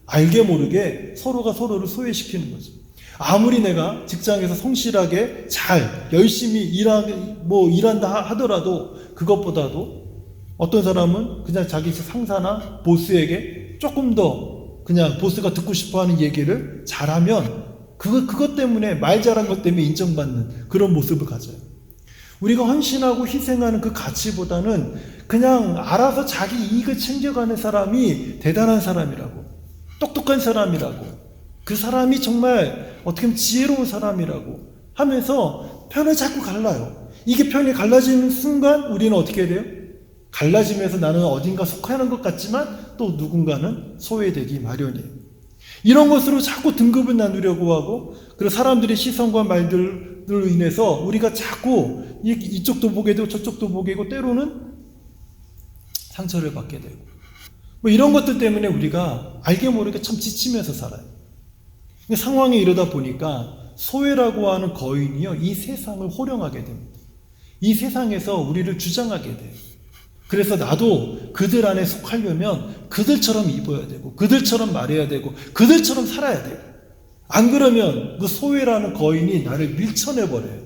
알게 모르게 서로가 서로를 소외시키는 거죠. 아무리 내가 직장에서 성실하게 잘 열심히 일한다 하더라도 그것보다도 어떤 사람은 그냥 자기 상사나 보스에게 조금 더 그냥 보스가 듣고 싶어하는 얘기를 잘하면 그것 때문에 말 잘한 것 때문에 인정받는 그런 모습을 가져요. 우리가 헌신하고 희생하는 그 가치보다는 그냥 알아서 자기 이익을 챙겨가는 사람이 대단한 사람이라고, 똑똑한 사람이라고, 그 사람이 정말 어떻게 보면 지혜로운 사람이라고 하면서 편을 자꾸 갈라요. 이게 편이 갈라지는 순간 우리는 어떻게 돼요? 갈라지면서 나는 어딘가 속하는 것 같지만 또 누군가는 소외되기 마련이에요. 이런 것으로 자꾸 등급을 나누려고 하고, 그리고 사람들의 시선과 말들로 인해서 우리가 자꾸 이쪽도 보게 되고 저쪽도 보게 되고 때로는 상처를 받게 되고, 이런 것들 때문에 우리가 알게 모르게 참 지치면서 살아요. 상황이 이러다 보니까 소외라고 하는 거인이요, 이 세상을 호령하게 됩니다. 이 세상에서 우리를 주장하게 돼요. 그래서 나도 그들 안에 속하려면 그들처럼 입어야 되고, 그들처럼 말해야 되고, 그들처럼 살아야 돼요. 안 그러면 그 소외라는 거인이 나를 밀쳐내버려요.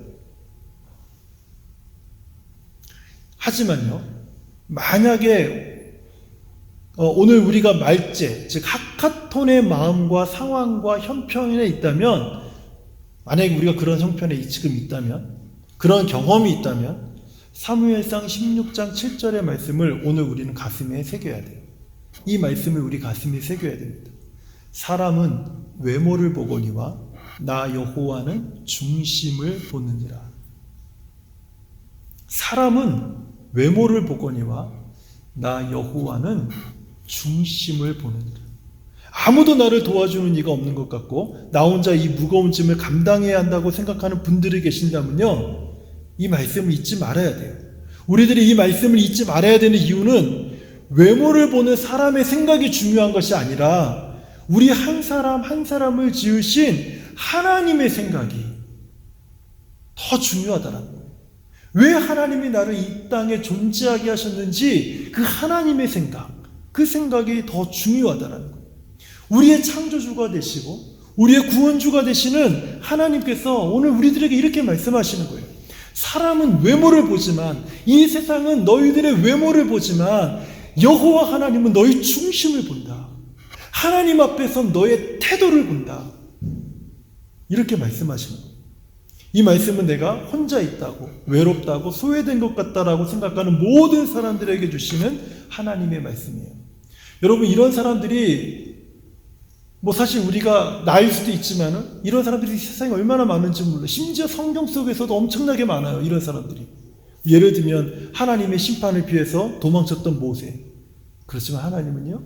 하지만요, 만약에 오늘 우리가 말제, 즉 하카톤의 마음과 상황과 형편에 있다면, 만약에 우리가 그런 형편에 지금 있다면, 그런 경험이 있다면 사무엘상 16장 7절의 말씀을 오늘 우리는 가슴에 새겨야 돼요. 이 말씀을 우리 가슴에 새겨야 됩니다. 사람은 외모를 보거니와 나 여호와는 중심을 보느니라. 사람은 외모를 보거니와 나 여호와는 중심을 보느니라. 아무도 나를 도와주는 이가 없는 것 같고 나 혼자 이 무거운 짐을 감당해야 한다고 생각하는 분들이 계신다면요, 이 말씀을 잊지 말아야 돼요. 우리들이 이 말씀을 잊지 말아야 되는 이유는 외모를 보는 사람의 생각이 중요한 것이 아니라 우리 한 사람 한 사람을 지으신 하나님의 생각이 더 중요하다는 거예요. 왜 하나님이 나를 이 땅에 존재하게 하셨는지 그 하나님의 생각, 그 생각이 더 중요하다는 거예요. 우리의 창조주가 되시고 우리의 구원주가 되시는 하나님께서 오늘 우리들에게 이렇게 말씀하시는 거예요. 사람은 외모를 보지만, 이 세상은 너희들의 외모를 보지만 여호와 하나님은 너희 중심을 본다. 하나님 앞에서 너의 태도를 본다. 이렇게 말씀하시는 거예요. 이 말씀은 내가 혼자 있다고, 외롭다고, 소외된 것 같다라고 생각하는 모든 사람들에게 주시는 하나님의 말씀이에요. 여러분, 이런 사람들이 사실 우리가 나일 수도 있지만은 이런 사람들이 세상에 얼마나 많은지 몰라요. 심지어 성경 속에서도 엄청나게 많아요. 이런 사람들이. 예를 들면 하나님의 심판을 피해서 도망쳤던 모세. 그렇지만 하나님은요,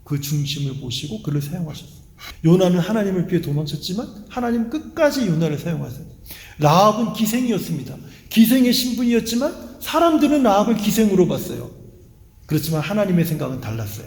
그 중심을 보시고 그를 사용하셨어요. 요나는 하나님을 피해 도망쳤지만 하나님 끝까지 요나를 사용하세요. 라합은 기생이었습니다. 기생의 신분이었지만 사람들은 라합을 기생으로 봤어요. 그렇지만 하나님의 생각은 달랐어요.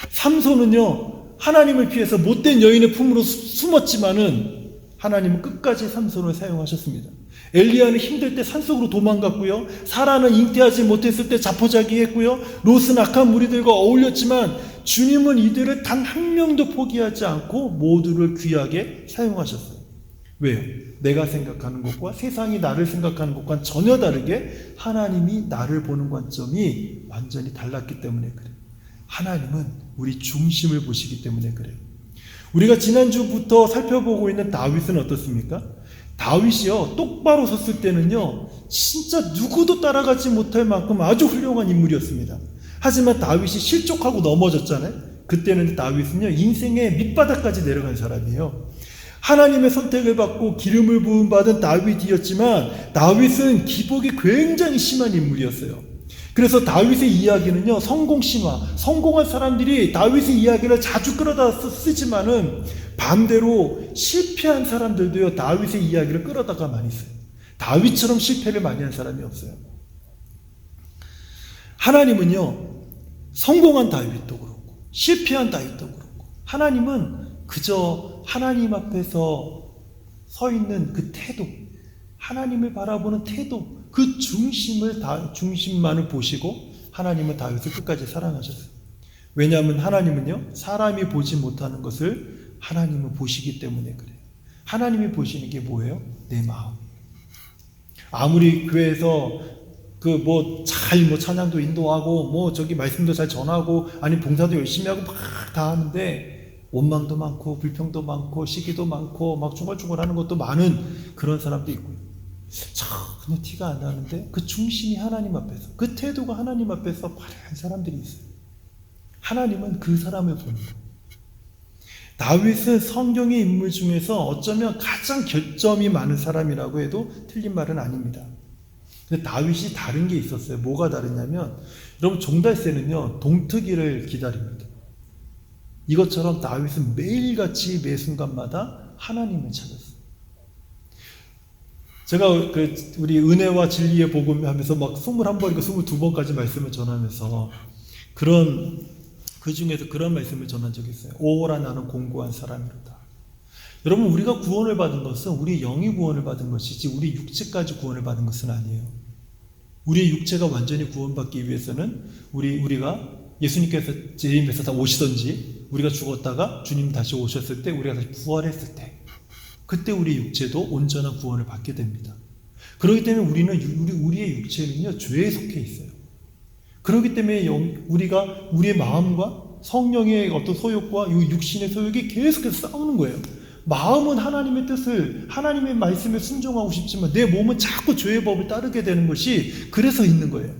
삼손은요, 하나님을 피해서 못된 여인의 품으로 숨었지만은 하나님은 끝까지 삼손을 사용하셨습니다. 엘리야는 힘들 때 산속으로 도망갔고요. 사라는 잉태하지 못했을 때 자포자기했고요. 롯은 악한 무리들과 어울렸지만 주님은 이들을 단 한 명도 포기하지 않고 모두를 귀하게 사용하셨어요. 왜요? 내가 생각하는 것과 세상이 나를 생각하는 것과는 전혀 다르게 하나님이 나를 보는 관점이 완전히 달랐기 때문에 그래요. 하나님은 우리 중심을 보시기 때문에 그래요. 우리가 지난주부터 살펴보고 있는 다윗은 어떻습니까? 다윗이요, 똑바로 섰을 때는요, 진짜 누구도 따라가지 못할 만큼 아주 훌륭한 인물이었습니다. 하지만 다윗이 실족하고 넘어졌잖아요. 그때는 다윗은요, 인생의 밑바닥까지 내려간 사람이에요. 하나님의 선택을 받고 기름을 부음 받은 다윗이었지만 다윗은 기복이 굉장히 심한 인물이었어요. 그래서 다윗의 이야기는요, 성공신화, 성공한 사람들이 다윗의 이야기를 자주 끌어다 쓰지만은 반대로 실패한 사람들도요, 다윗의 이야기를 끌어다가 많이 써요. 다윗처럼 실패를 많이 한 사람이 없어요. 하나님은요, 성공한 다윗도 그렇고 실패한 다윗도 그렇고 하나님은 그저 하나님 앞에서 서 있는 그 태도, 하나님을 바라보는 태도, 그 중심만을 보시고 하나님은 다윗을 끝까지 사랑하셨어요. 왜냐하면 하나님은요, 사람이 보지 못하는 것을 하나님은 보시기 때문에 그래요. 하나님이 보시는 게 뭐예요? 내 마음. 아무리 교회에서 찬양도 인도하고 말씀도 잘 전하고 아니 봉사도 열심히 하고 막 다 하는데 원망도 많고 불평도 많고 시기도 많고 막 중얼중얼하는 것도 많은 그런 사람도 있고요. 전혀 티가 안 나는데 그 중심이 하나님 앞에서, 그 태도가 하나님 앞에서 바른 사람들이 있어요. 하나님은 그 사람을 보는 거예요. 다윗은 성경의 인물 중에서 어쩌면 가장 결점이 많은 사람이라고 해도 틀린 말은 아닙니다. 근데 다윗이 다른 게 있었어요. 뭐가 다르냐면, 여러분 종달새는요 동트기를 기다립니다. 이것처럼 다윗은 매일같이 매 순간마다 하나님을 찾았어요. 제가 우리 은혜와 진리의 복음 하면서 막 21번인가 22번까지 말씀을 전하면서 그 중에서 그런 말씀을 전한 적이 있어요. 오호라 나는 공고한 사람이로다. 여러분, 우리가 구원을 받은 것은 우리 영이 구원을 받은 것이지 우리 육체까지 구원을 받은 것은 아니에요. 우리의 육체가 완전히 구원받기 위해서는 우리가 예수님께서 재림해서 다 오시던지 우리가 죽었다가 주님 다시 오셨을 때 우리가 다시 부활했을 때 그때 우리 육체도 온전한 구원을 받게 됩니다. 그렇기 때문에 우리의 육체는요 죄에 속해 있어요. 그렇기 때문에 우리가 우리의 마음과 성령의 어떤 소욕과 육신의 소욕이 계속해서 싸우는 거예요. 마음은 하나님의 뜻을, 하나님의 말씀에 순종하고 싶지만 내 몸은 자꾸 죄의 법을 따르게 되는 것이 그래서 있는 거예요.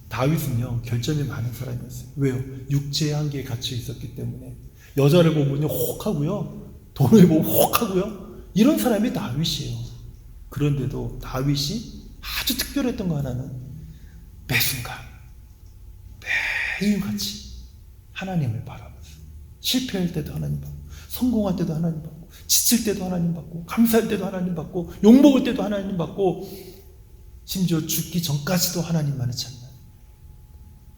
다윗은요 결점이 많은 사람이었어요. 왜요? 육체의 한계에 갇혀 있었기 때문에. 여자를 보면요 혹하고요, 돈을 보면 혹하고요, 이런 사람이 다윗이에요. 그런데도 다윗이 아주 특별했던 거 하나는 매 순간 매일같이 하나님을 바라보면서 실패할 때도 하나님 받고, 성공할 때도 하나님 받고, 지칠 때도 하나님 받고, 감사할 때도 하나님 받고, 욕먹을 때도 하나님 받고, 심지어 죽기 전까지도 하나님만을 찾는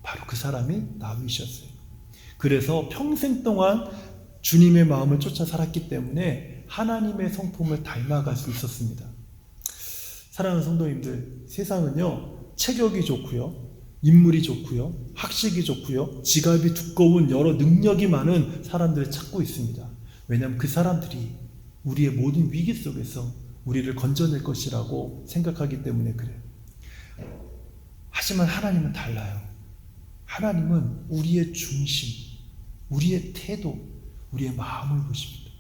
바로 그 사람이 다윗이었어요. 그래서 평생 동안 주님의 마음을 쫓아 살았기 때문에 하나님의 성품을 닮아갈 수 있었습니다. 사랑하는 성도님들, 세상은요 체격이 좋고요, 인물이 좋고요, 학식이 좋고요, 지갑이 두꺼운 여러 능력이 많은 사람들을 찾고 있습니다. 왜냐하면 그 사람들이 우리의 모든 위기 속에서 우리를 건져낼 것이라고 생각하기 때문에 그래요. 하지만 하나님은 달라요. 하나님은 우리의 중심, 우리의 태도, 우리의 마음을 보십니다.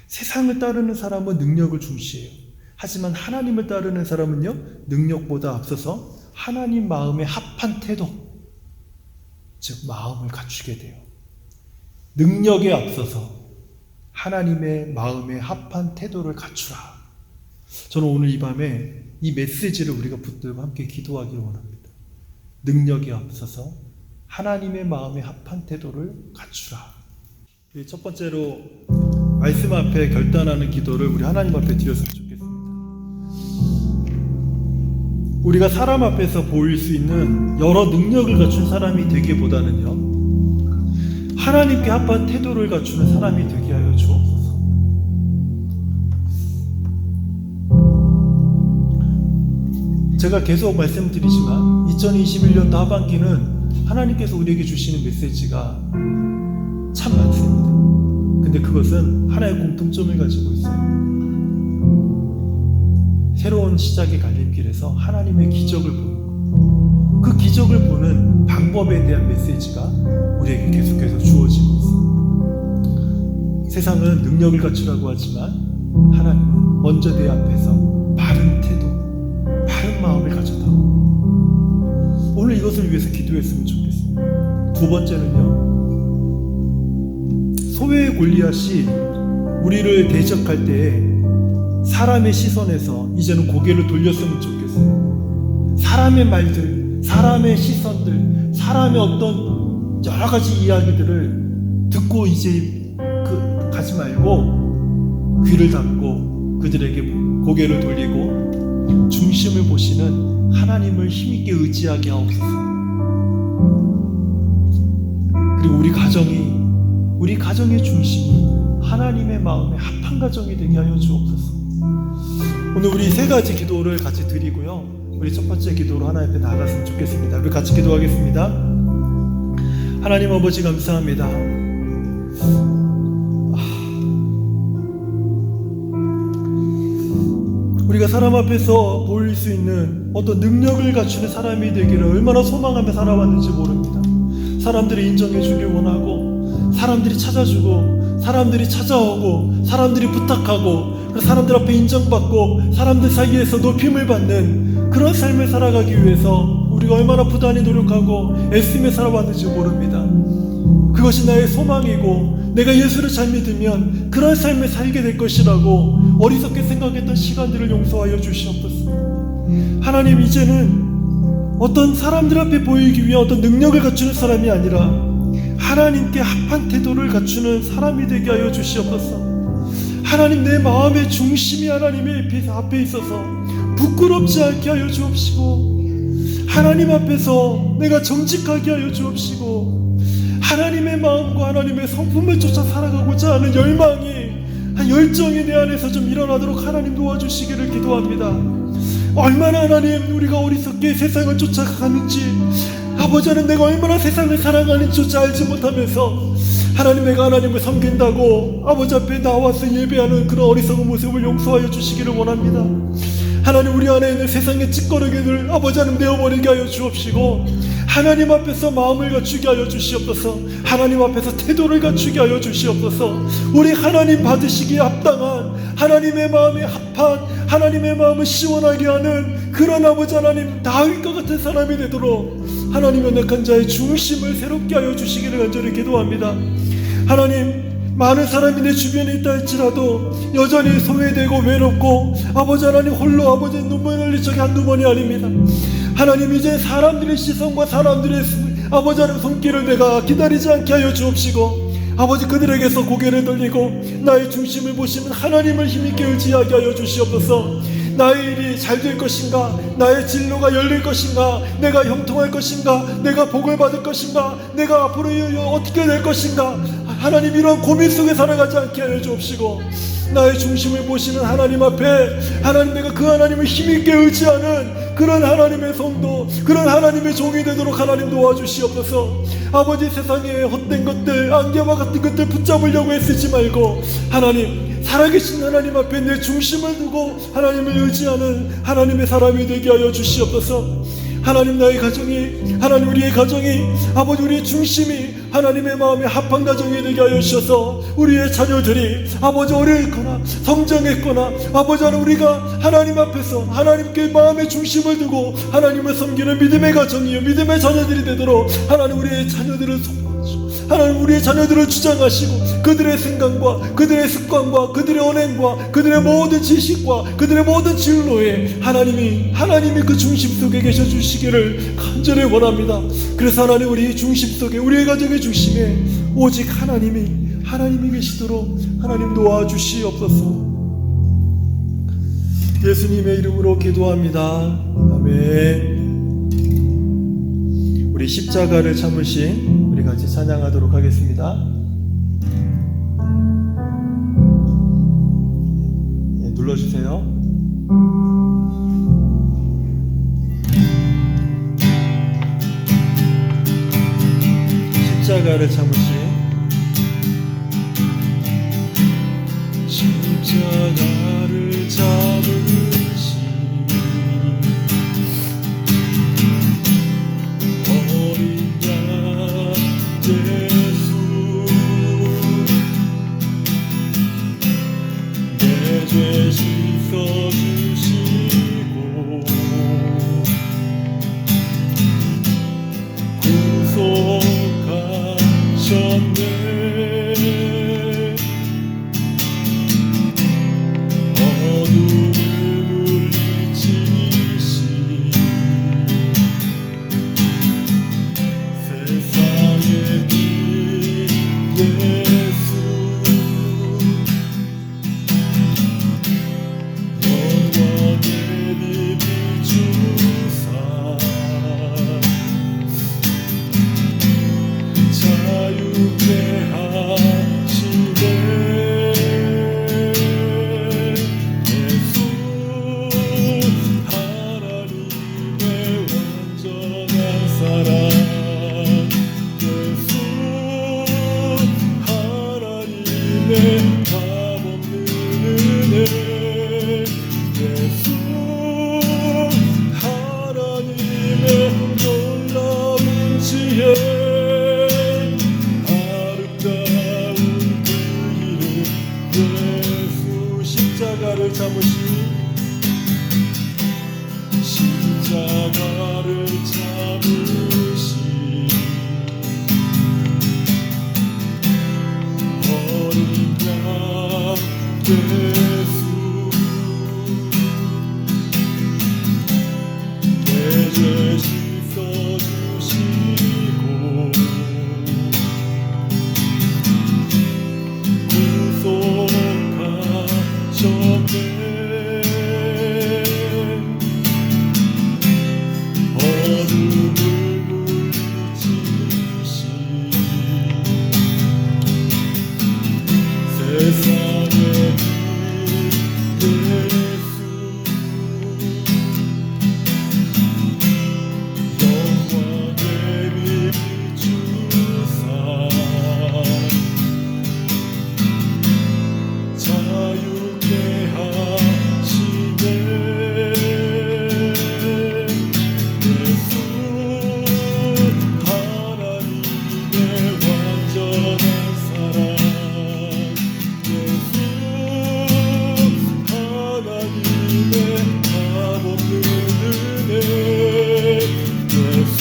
세상을 따르는 사람은 능력을 중시해요. 하지만 하나님을 따르는 사람은요 능력보다 앞서서 하나님 마음에 합한 태도, 즉 마음을 갖추게 돼요. 능력에 앞서서 하나님의 마음에 합한 태도를 갖추라. 저는 오늘 이 밤에 이 메시지를 우리가 붙들고 함께 기도하기를 원합니다. 능력에 앞서서 하나님의 마음에 합한 태도를 갖추라. 첫 번째로 말씀 앞에 결단하는 기도를 우리 하나님 앞에 드렸으면 좋겠습니다. 우리가 사람 앞에서 보일 수 있는 여러 능력을 갖춘 사람이 되기보다는요 하나님께 합한 태도를 갖추는 사람이 되게 하여 주옵소서. 제가 계속 말씀드리지만 2021년도 하반기는 하나님께서 우리에게 주시는 메시지가 참 많습니다. 근데 그것은 하나의 공통점을 가지고 있어요. 새로운 시작의 갈림길에서 하나님의 기적을 보는 것, 그 기적을 보는 방법에 대한 메시지가 우리에게 계속해서 주어지고 있어요. 세상은 능력을 갖추라고 하지만 하나님은 먼저 내 앞에서 바른 태도, 바른 마음을 가져다. 오늘 이것을 위해서 기도했으면 좋겠어요. 두 번째는요, 소외의 골리앗이 우리를 대적할 때에 사람의 시선에서 이제는 고개를 돌렸으면 좋겠어요. 사람의 말들, 사람의 시선들, 사람의 어떤 여러 가지 이야기들을 듣고 이제 가지 말고 귀를 닫고 그들에게 고개를 돌리고 중심을 보시는 하나님을 힘있게 의지하게 하옵소서. 그리고 우리 가정이 우리 가정의 중심이 하나님의 마음에 합한 가정이 되게 하여 주옵소서. 오늘 우리 세 가지 기도를 같이 드리고요, 우리 첫 번째 기도로 하나님 앞에 나아갔으면 좋겠습니다. 우리 같이 기도하겠습니다. 하나님 아버지 감사합니다. 우리가 사람 앞에서 보일 수 있는 어떤 능력을 갖추는 사람이 되기를 얼마나 소망하며 살아왔는지 모릅니다. 사람들이 인정해 주길 원하고, 사람들이 찾아주고, 사람들이 찾아오고, 사람들이 부탁하고, 사람들 앞에 인정받고, 사람들 사이에서 높임을 받는 그런 삶을 살아가기 위해서 우리가 얼마나 부단히 노력하고 애쓰며 살아왔는지 모릅니다. 그것이 나의 소망이고, 내가 예수를 잘 믿으면 그런 삶을 살게 될 것이라고 어리석게 생각했던 시간들을 용서하여 주시옵소서. 하나님, 이제는 어떤 사람들 앞에 보이기 위한 어떤 능력을 갖추는 사람이 아니라 하나님께 합한 태도를 갖추는 사람이 되게 하여 주시옵소서. 하나님, 내 마음의 중심이 하나님의 앞에 있어서 부끄럽지 않게 하여 주옵시고, 하나님 앞에서 내가 정직하게 하여 주옵시고, 하나님의 마음과 하나님의 성품을 쫓아 살아가고자 하는 열망이, 열정이 내 안에서 좀 일어나도록 하나님 도와주시기를 기도합니다. 얼마나 하나님 우리가 어리석게 세상을 쫓아가는지, 아버지는 내가 얼마나 세상을 사랑하는지조차 알지 못하면서 하나님, 내가 하나님을 섬긴다고 아버지 앞에 나와서 예배하는 그런 어리석은 모습을 용서하여 주시기를 원합니다. 하나님, 우리 안에 있는 세상의 찌꺼러기들 아버지 하나님 내어버리게 하여 주옵시고, 하나님 앞에서 마음을 갖추게 하여 주시옵소서. 하나님 앞에서 태도를 갖추게 하여 주시옵소서. 우리 하나님 받으시기에 합당한, 하나님의 마음에 합한, 하나님의 마음을 시원하게 하는 그런 아버지 하나님, 다윗과 같은 사람이 되도록 하나님 연약한 자의 중심을 새롭게 하여 주시기를 간절히 기도합니다. 하나님, 많은 사람이 내 주변에 있다 할지라도 여전히 소외되고 외롭고 아버지 하나님 홀로 아버지 눈물 흘릴 적이 한두 번이 아닙니다. 하나님, 이제 사람들의 시선과 사람들의 아버지 하나님 손길을 내가 기다리지 않게 하여 주옵시고, 아버지 그들에게서 고개를 돌리고 나의 중심을 보시는 하나님을 힘있게 의지하게 하여 주시옵소서. 나의 일이 잘 될 것인가, 나의 진로가 열릴 것인가, 내가 형통할 것인가, 내가 복을 받을 것인가, 내가 앞으로 어떻게 될 것인가, 하나님, 이런 고민 속에 살아가지 않게 하여 주옵시고, 나의 중심을 보시는 하나님 앞에 하나님, 내가 그 하나님을 힘있게 의지하는 그런 하나님의 성도, 그런 하나님의 종이 되도록 하나님 도와주시옵소서. 아버지, 세상의 헛된 것들, 안개와 같은 것들 붙잡으려고 애쓰지 말고 하나님, 살아계신 하나님 앞에 내 중심을 두고 하나님을 의지하는 하나님의 사람이 되게 하여 주시옵소서. 하나님, 나의 가정이, 하나님 우리의 가정이, 아버지 우리의 중심이 하나님의 마음에 합한 가정이 되게 하여 주셔서 우리의 자녀들이 아버지 어려있거나 성장했거나 아버지 하나님, 우리가 하나님 앞에서 하나님께 마음의 중심을 두고 하나님을 섬기는 믿음의 가정이요 믿음의 자녀들이 되도록 하나님 우리의 자녀들을 하나님 우리의 자녀들을 주장하시고, 그들의 생각과 그들의 습관과 그들의 언행과 그들의 모든 지식과 그들의 모든 진로에 하나님이 그 중심 속에 계셔 주시기를 간절히 원합니다. 그래서 하나님, 우리 중심 속에, 우리의 가정의 중심에 오직 하나님이 계시도록 하나님 도와주시옵소서. 예수님의 이름으로 기도합니다. 아멘. 우리 십자가를 참으신 우리 같이 찬양하도록 하겠습니다. 눌러주세요. 십자가를 참으신, 십자가를 참으신 어린 양 예수, 내 죄 씻어주시고 구속하셨네. 어둠을 물리치신 세상의 빛 예수, 영원히 십자가를 참으시 십자가를 참으시 어린 양 예수 내 죄 씻어주시고 구속하셨네 어둠을 물리치시 세상의 빛 예수 영광의 빛 비추사 자유케 하시네 예수 하나님의 완전한 사랑 예수 하나님의 값없는 은혜 예수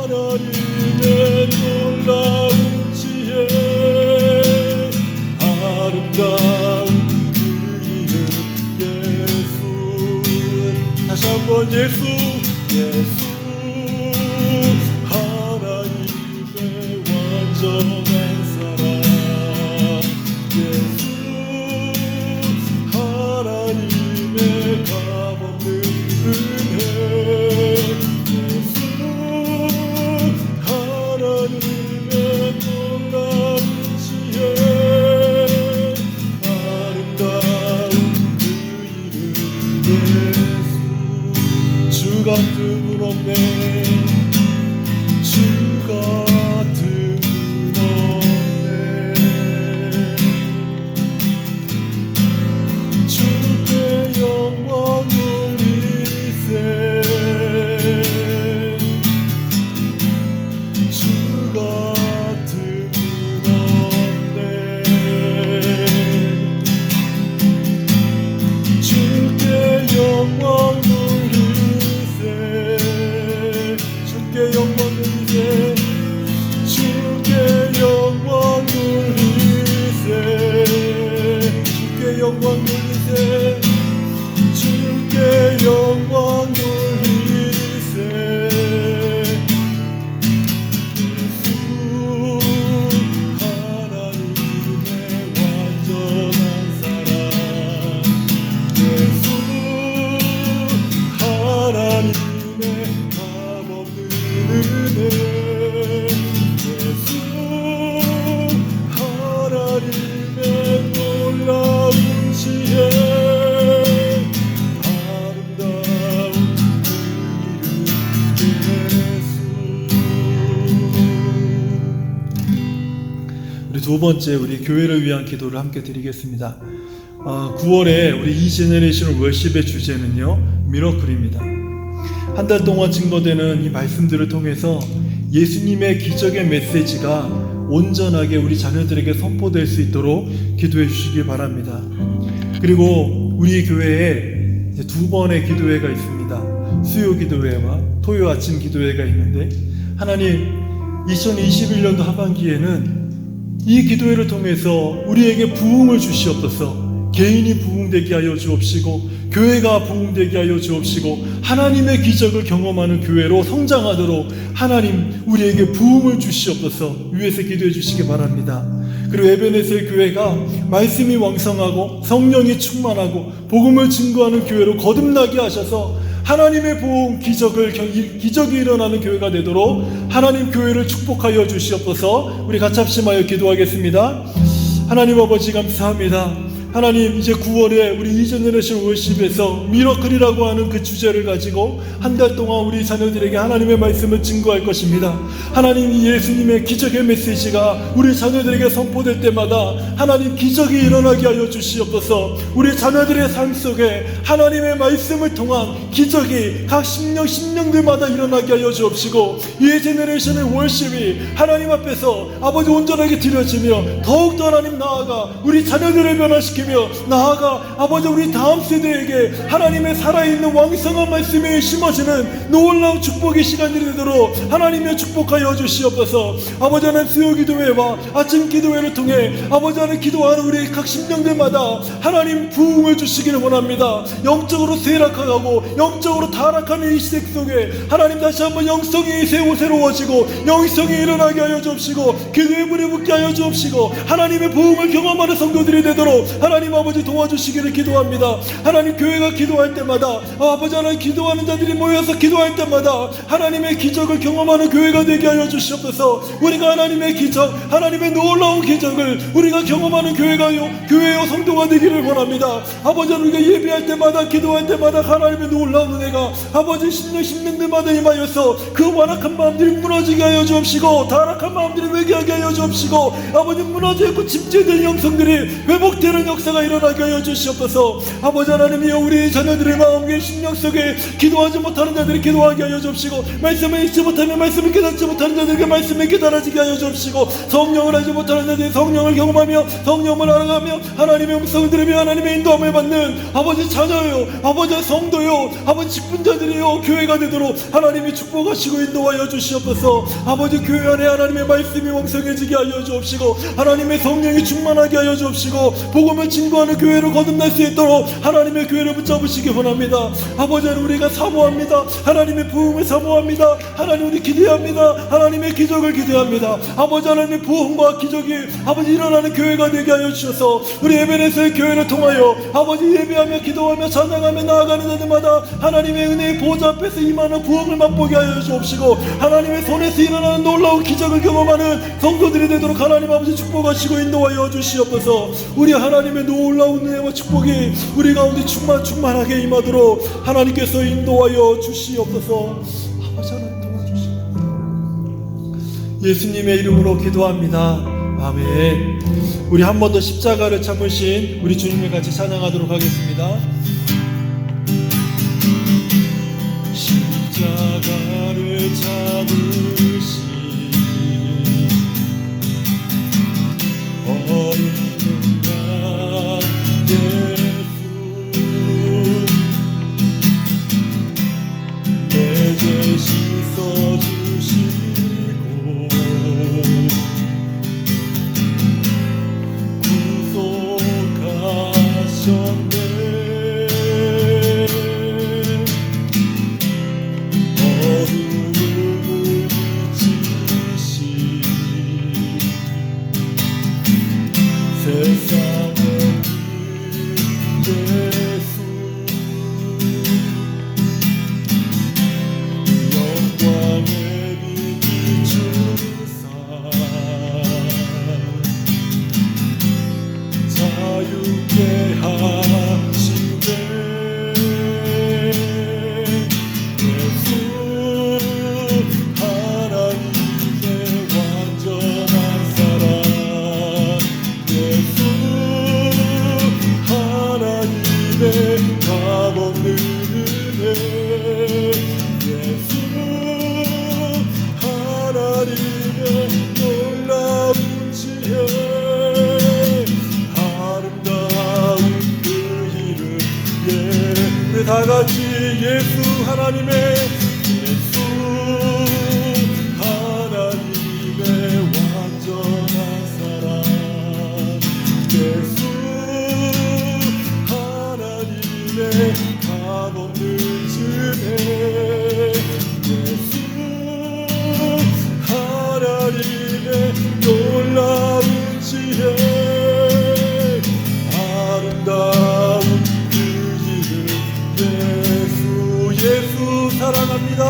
하나님의 놀라운 지혜 아름다운 그 이름 예수 다시 한번 예수 예수 하나님의 완전한 사랑 예수 하나님의 값없는 은혜 예수 하나님의 놀라운 지혜 아름다운 그 이름 예수 주 같은 분 없네 주 같은 분 없네 주께 영광 돌리세 주 같은 분 없네 주께 영광 돌리세 주께 영광 돌리세 주께 영광 돌리세 주께 영광 돌리세 주께 영광 돌리세 예수 하나님의 완전한 사랑 예수 하나님의 값없는 은혜 예수 하나님의 놀라운 지혜 아름다운 그 이름 예수 우리 두 번째 우리 교회를 위한 기도를 함께 드리겠습니다. 9월에 우리 이제네레이션 월십의 주제는요 미러클입니다. 한 달 동안 증거되는 이 말씀들을 통해서 예수님의 기적의 메시지가 온전하게 우리 자녀들에게 선포될 수 있도록 기도해 주시기 바랍니다. 그리고 우리 교회에 이제 두 번의 기도회가 있습니다. 수요 기도회와 토요 아침 기도회가 있는데 하나님 2021년도 하반기에는 이 기도회를 통해서 우리에게 부흥을 주시옵소서. 개인이 부흥되게 하여 주옵시고 교회가 부흥되게 하여 주옵시고 하나님의 기적을 경험하는 교회로 성장하도록 하나님 우리에게 부흥을 주시옵소서. 위에서 기도해 주시기 바랍니다. 그리고 에베네셀 교회가 말씀이 왕성하고 성령이 충만하고 복음을 증거하는 교회로 거듭나게 하셔서 하나님의 부흥 기적이 일어나는 교회가 되도록 하나님 교회를 축복하여 주시옵소서. 우리 같이 합심하여 기도하겠습니다. 하나님 아버지 감사합니다. 하나님 이제 9월에 우리 이제네레이션 월십에서 미러클이라고 하는 그 주제를 가지고 한 달 동안 우리 자녀들에게 하나님의 말씀을 증거할 것입니다. 하나님 이 예수님의 기적의 메시지가 우리 자녀들에게 선포될 때마다 하나님 기적이 일어나게 하여 주시옵소서. 우리 자녀들의 삶 속에 하나님의 말씀을 통한 기적이 각 심령들마다 일어나게 하여 주옵시고 이 제네레이션의 월십이 하나님 앞에서 아버지 온전하게 드려지며 더욱더 하나님 나아가 우리 자녀들을 변화시켜 변화시키며 나아가 아버지 우리 다음 세대에게 하나님의 살아있는 왕성한 말씀이 심어지는 놀라운 축복의 시간이 되도록 하나님의 축복하여 주시옵소서. 아버지 하나님 수요기도회와 아침 기도회를 통해 아버지 하나님 기도하는 우리 각 심령들마다 하나님 부흥을 주시기를 원합니다. 영적으로 쇠락하고 영적으로 타락하는 이 시대 속에 하나님 다시 한번 영성이 새로워지고 영성이 일어나게 하여 주옵시고 기도의 물이 붓게 하여 주옵시고 하나님의 부흥을 경험하는 성도들이 되도록 하나님 아버지 도와주시기를 기도합니다. 하나님 교회가 기도할 때마다 아버지 하나님 기도하는 자들이 모여서 기도할 때마다 하나님의 기적을 경험하는 교회가 되게 하여 주시옵소서. 우리가 하나님의 기적 하나님의 놀라운 기적을 우리가 경험하는 교회요 성도가 되기를 원합니다. 아버지 우리가 예배할 때마다 기도할 때마다 하나님의 놀라운 은혜가 아버지 심령들마다 임하여서 그 완악한 마음들이 무너지게 하여 주옵시고 타락한 마음들이 회개하게 하여 주옵시고 아버지 무너져있고 침체된 영성들이 회복되는 역사가 일어나게 하여 주시옵소서. 아버지 하나님이여 우리 자녀들의 마음의 심령 속에 기도하지 못하는 자들이 기도하게 하여 주옵시고 말씀을 읽지 못하면 말씀을 깨닫지 못하는 자들에게 말씀을 깨달아지게 하여 주옵시고 성령을 하지 못하는 자들이 성령을 경험하며 성령을 알아가며 하나님의 음성을 들으며 하나님의 인도함을 받는 아버지 자녀요 아버지 성도요 아버지 직분자들이요 교회가 되도록 하나님이 축복하시고 인도하여 주시옵소서. 아버지 교회 안에 하나님의 말씀이 왕성해지게 하여 주옵시고 하나님의 성령이 충만하게 하여 주옵시고 복음을 증거하는 교회로 거듭날 수 있도록 하나님의 교회를 붙잡으시기 원합니다. 아버지 우리가 사모합니다. 하나님의 부흥을 사모합니다. 하나님 우리 기대합니다. 하나님의 기적을 기대합니다. 아버지 하나님의 부흥과 기적이 아버지 일어나는 교회가 되게 하여 주셔서 우리 에베레스의 교회를 통하여 아버지 예배하며 기도하며 찬양하며 나아가는 자들마다 하나님의 은혜의 보좌 앞에서 임하는 부흥을 맛보게 하여 주옵시고 하나님의 손에서 일어나는 놀라운 기적을 경험하는 성도들이 되도록 하나님 아버지 축복하시고 인도하여 주시옵소서. 우리 하나님의 놀라운 은혜와 축복이 우리 가운데 충만하게 임하도록 하나님께서 인도하여 주시옵소서. 아버지 하나님 도와주시옵소서. 예수님의 이름으로 기도합니다. 아멘. 우리 한 번 더 십자가를 참으신 우리 주님을 같이 찬양하도록 하겠습니다. 십자가를 참으신 어린양 예수 내 죄 씻어주시고 구속하셨네. 어둠을 비치신 세상의 빛 예수 영광의 빛 비추사 자유케 하시네. 예수 하나님의 완전한 사랑 예수 하나님의 값없는 은혜 예수 하나님의 놀라운 지혜 아름다운 그 이름 예 우리 다같이 예수 하나님의 예수 하나님의 완전한 사랑 예수 하나님의 값없는 은혜 예수 하나님의 놀라운 지혜 아름다운 그 이름 예수 예수 사랑합니다.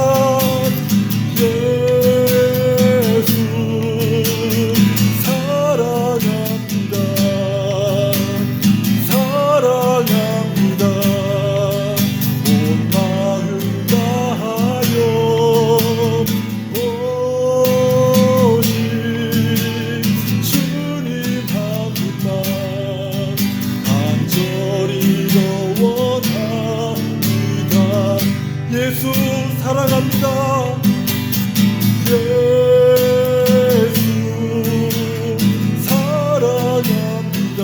예수 사랑합니다. 사랑합니다. 온 마음 다하여 오직 주님 한 분만 간절히 원합니다. 예수 사랑합니다. 예수 사랑합니다.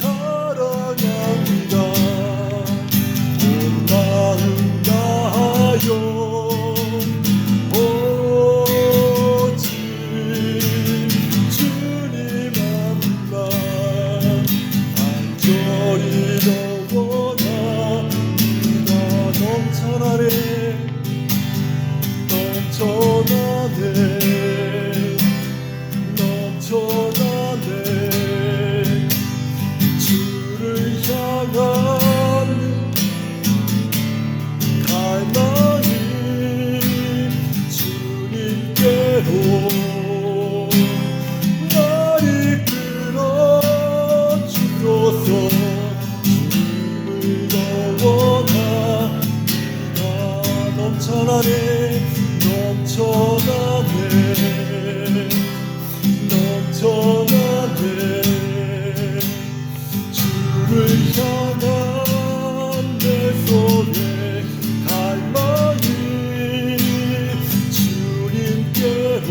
사랑합니다. 온 마음 다하여 오직 주님만만 간절히 더 원합니다. 넘쳐나네 넘쳐나네 넘쳐나네 주를 향한 갈망이 주님께로 날 이끌어 주소서. 주님을 더 원합니다. 넘쳐나네 넘쳐나네 넘쳐나네 주를 향한 내 손에 갈망이 주님께로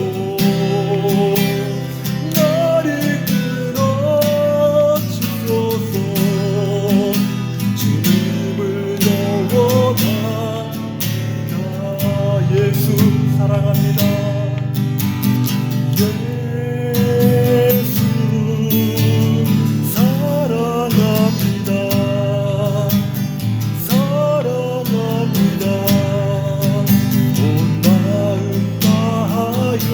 날 이끌어 주소서. 주님을 더 원합니다. 예수 사랑합니다. 예수 사랑합니다. 사랑합니다. 온 마음 다하여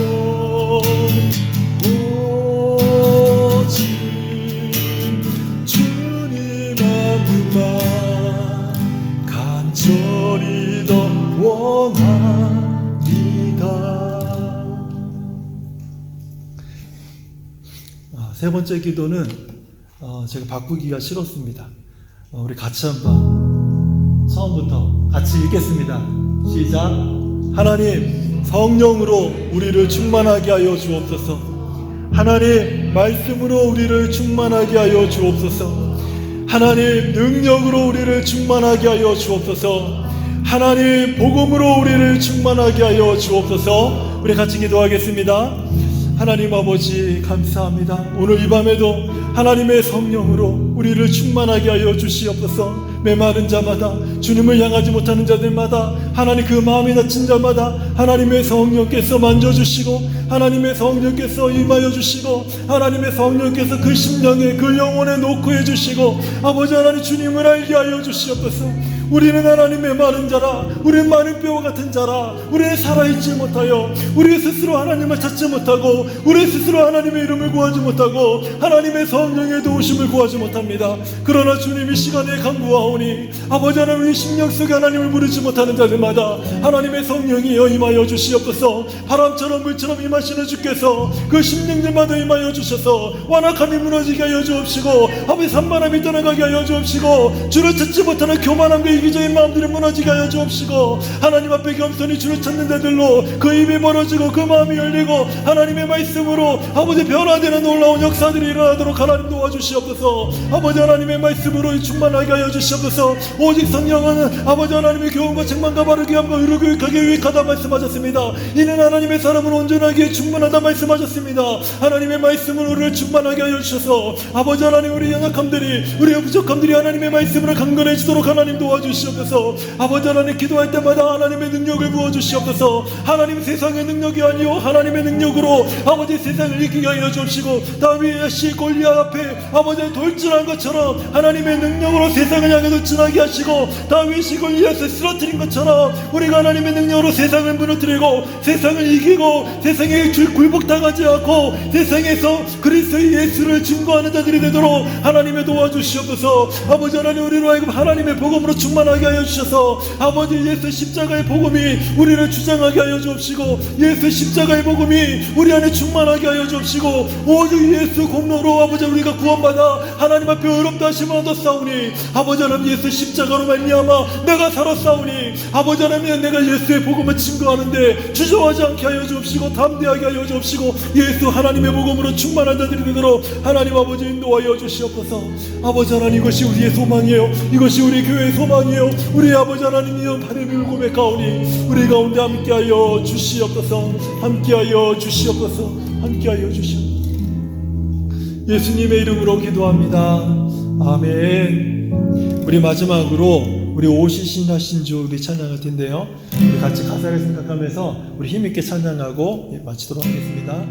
오직 주님만만 간절히 더 원합니다. 세 번째 기도는 제가 바꾸기가 싫었습니다. 우리 같이 한번 처음부터 같이 읽겠습니다. 시작. 하나님 성령으로 우리를 충만하게 하여 주옵소서. 하나님 말씀으로 우리를 충만하게 하여 주옵소서. 하나님 능력으로 우리를 충만하게 하여 주옵소서. 하나님 복음으로 우리를 충만하게 하여 주옵소서. 우리 같이 기도하겠습니다. 하나님 아버지 감사합니다. 오늘 이 밤에도 하나님의 성령으로 우리를 충만하게 하여 주시옵소서. 메마른 자마다 주님을 향하지 못하는 자들마다 하나님 그 마음이 다친 자마다 하나님의 성령께서 만져주시고 하나님의 성령께서 임하여 주시고 하나님의 성령께서 그 심령에 그 영혼에 녹화해 주시고 아버지 하나님 주님을 알게 하여 주시옵소서. 우리는 하나님의 마른 자라 우리는 마른 뼈와 같은 자라 우리는 살아있지 못하여 우리 스스로 하나님을 찾지 못하고 우리 스스로 하나님의 이름을 구하지 못하고 하나님의 성령의 도우심을 구하지 못합니다. 그러나 주님이 시간에 간구하오니 아버지 하나님 우리 심령 속에 하나님을 부르지 못하는 자들마다 하나님의 성령이 임하여 주시옵소서. 바람처럼 물처럼 임하시는 주께서 그 심령들마다 임하여 주셔서 완악함이 무너지게 하여 주옵시고 아버지 산만함이 떠나가게 하여 주옵시고 주를 찾지 못하는 교만함과 이기적인 마음들이 무너지게 하여 주옵시고 하나님 앞에 겸손히 주를 찾는 자들로 그 입이 멀어지고 그 마음이 열리고 하나님의 말씀으로 아버지 변화되는 놀라운 역사들이 일어나도록 하나님 도와주시옵소서. 아버지 하나님의 말씀으로 충만하게 하여 주시옵소서. 오직 성령은 아버지 하나님의 교훈과 책망과 바르게 함과 의로 교육하게 유익하다 말씀하셨습니다. 이는 하나님의 사람은 온전하게 충만하다 말씀하셨습니다. 하나님의 말씀으로 우리를 충만하게 하여 주셔서 아버지 하나님 우리 연약함들이 우리의 부족함들이 하나님의 말씀으로 강건해지도록 하나님 도와주시옵소서. 아버지 하나님 기도할 때마다 하나님의 능력을 부어주시옵소서. 하나님 세상의 능력이 아니요 하나님의 능력으로 아버지 세상을 이기게 하여 주옵시고 다윗이 골리앗 앞에 아버지 돌진한 것처럼 하나님의 능력으로 세상을 향해 돌진하게 하시고 다윗이 골리앗을 쓰러뜨린 것처럼 우리가 하나님의 능력으로 세상을 무너뜨리고 세상을 이기고 세상에 굴복당하지 않고 세상에서 그리스도의 예수를 증거하는 자들이 되도록 하나님의 도와주시옵소서. 아버지 하나님 우리로 하여금 하나님의 복음으로 충만하게 하여 주셔서 아버지 예수 십자가의 복음이 우리를 주장하게 하여 주옵시고 예수 십자가의 복음이 우리 안에 충만하게 하여 주옵시고 오직 예수 공로로 아버지 우리가 구원받아 하나님 앞에 의롭다 하심을 얻었사오니 아버지 하나님 예수 십자가로 말미암아 내가 살았사오니 아버지 하나님 내가 예수의 복음을 증거하는데 주저하지 않게 하여 주옵시고 담대하게 하여 주옵시고 예수 하나님의 복음으로 충만한 자들이 되도록 하나님 아버지 인도하여 주시옵소서. 아버지 하나님 이것이 우리의 소망이에요. 이것이 우리 교회의 소망이에요. 우리 아버지 하나님이여 하나님을 고백하오니 우리 가운데 함께하여 주시옵소서. 함께하여 주시옵소서. 함께하여 주시옵소서. 예수님의 이름으로 기도합니다. 아멘. 우리 마지막으로 우리 오시신 하신 주 우리 찬양할 텐데요. 우리 같이 가사를 생각하면서 우리 힘있게 찬양하고 마치도록 하겠습니다.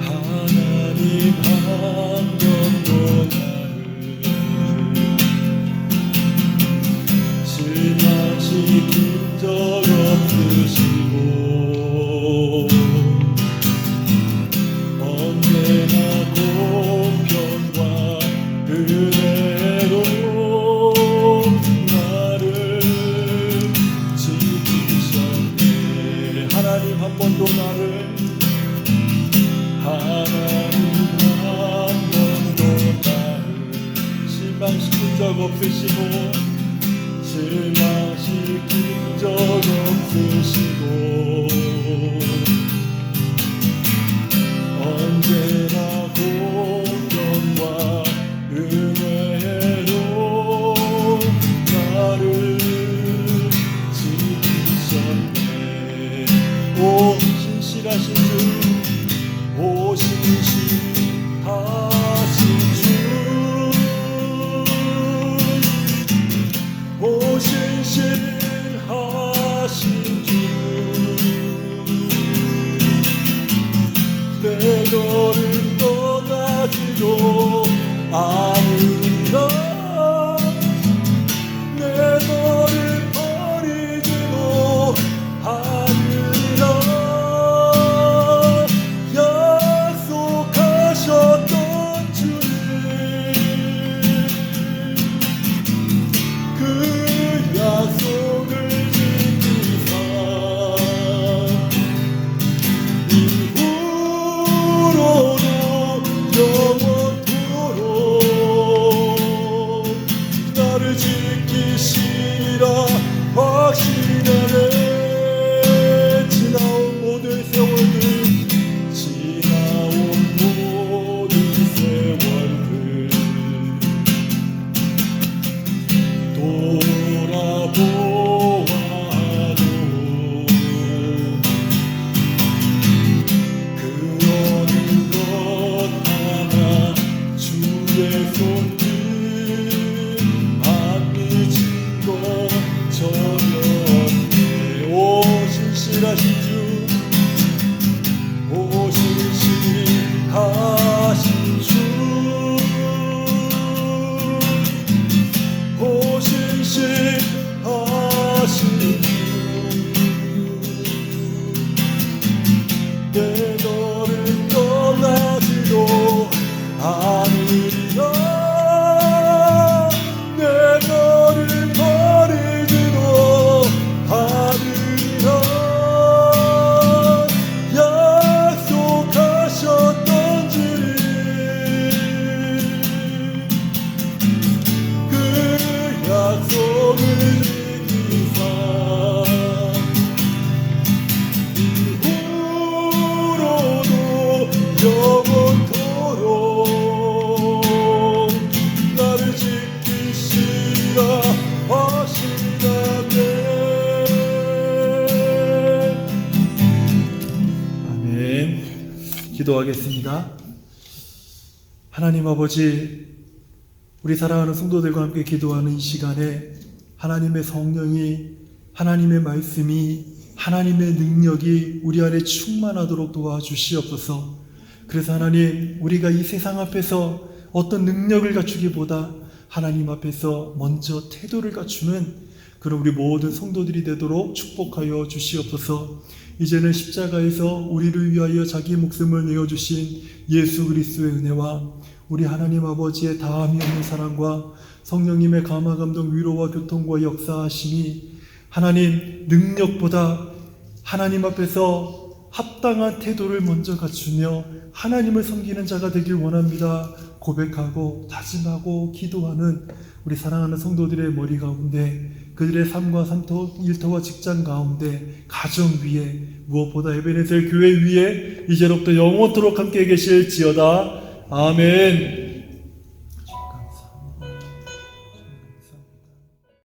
하나님 한 번도 나를 실망시킨 적 없으시고 언제나 공평과 은혜로 나를 지키셨네. 하나님 한 번도 나를 실망시킨 적 없으시고 실망시킨 적 없으시고 언제나 공평과 은혜로 나를 지키셨네. 오 신실하신 주, 오 신실하신 주, 오 신실하신 주, 내 너를 떠나지도 않으리라. 내 너를 버리지도 않으리라. 약속하셨던 주님, 그 약속을 지키사 이후로도 영원토록 나를 지키시리라 확신하네. 지나온 모든 세월들, 지나온 모든 세월들 돌아보아도 그러는 것 하나 주의 손길 안 미친 것 전혀 없네. 오 신실하신 주, 오 신실하신 주, 오 신실하신 주, 내 너를 떠나지도 않으리라. 내 너를 버리지도 않으리라. 약속하셨던 주님, 그 약속을 지키사 이후로도 영원토록 나를 지키시라 하시나네. 아멘. 기도하겠습니다. 하나님 아버지, 우리 사랑하는 성도들과 함께 기도하는 이 시간에 하나님의 성령이, 하나님의 말씀이, 하나님의 능력이 우리 안에 충만하도록 도와주시옵소서. 그래서 하나님, 우리가 이 세상 앞에서 어떤 능력을 갖추기보다 하나님 앞에서 먼저 태도를 갖추는 그런 우리 모든 성도들이 되도록 축복하여 주시옵소서. 이제는 십자가에서 우리를 위하여 자기 목숨을 내어주신 예수 그리스도의 은혜와 우리 하나님 아버지의 다함이 없는 사랑과 성령님의 감화 감동 위로와 교통과 역사하심이 하나님 능력보다 하나님 앞에서 합당한 태도를 먼저 갖추며 하나님을 섬기는 자가 되길 원합니다. 고백하고 다짐하고 기도하는 우리 사랑하는 성도들의 머리 가운데, 그들의 삶과 일터와 직장 가운데, 가정 위에, 무엇보다 에베네셀 교회 위에 이제로부터 영원토록 함께 계실지어다. 아멘.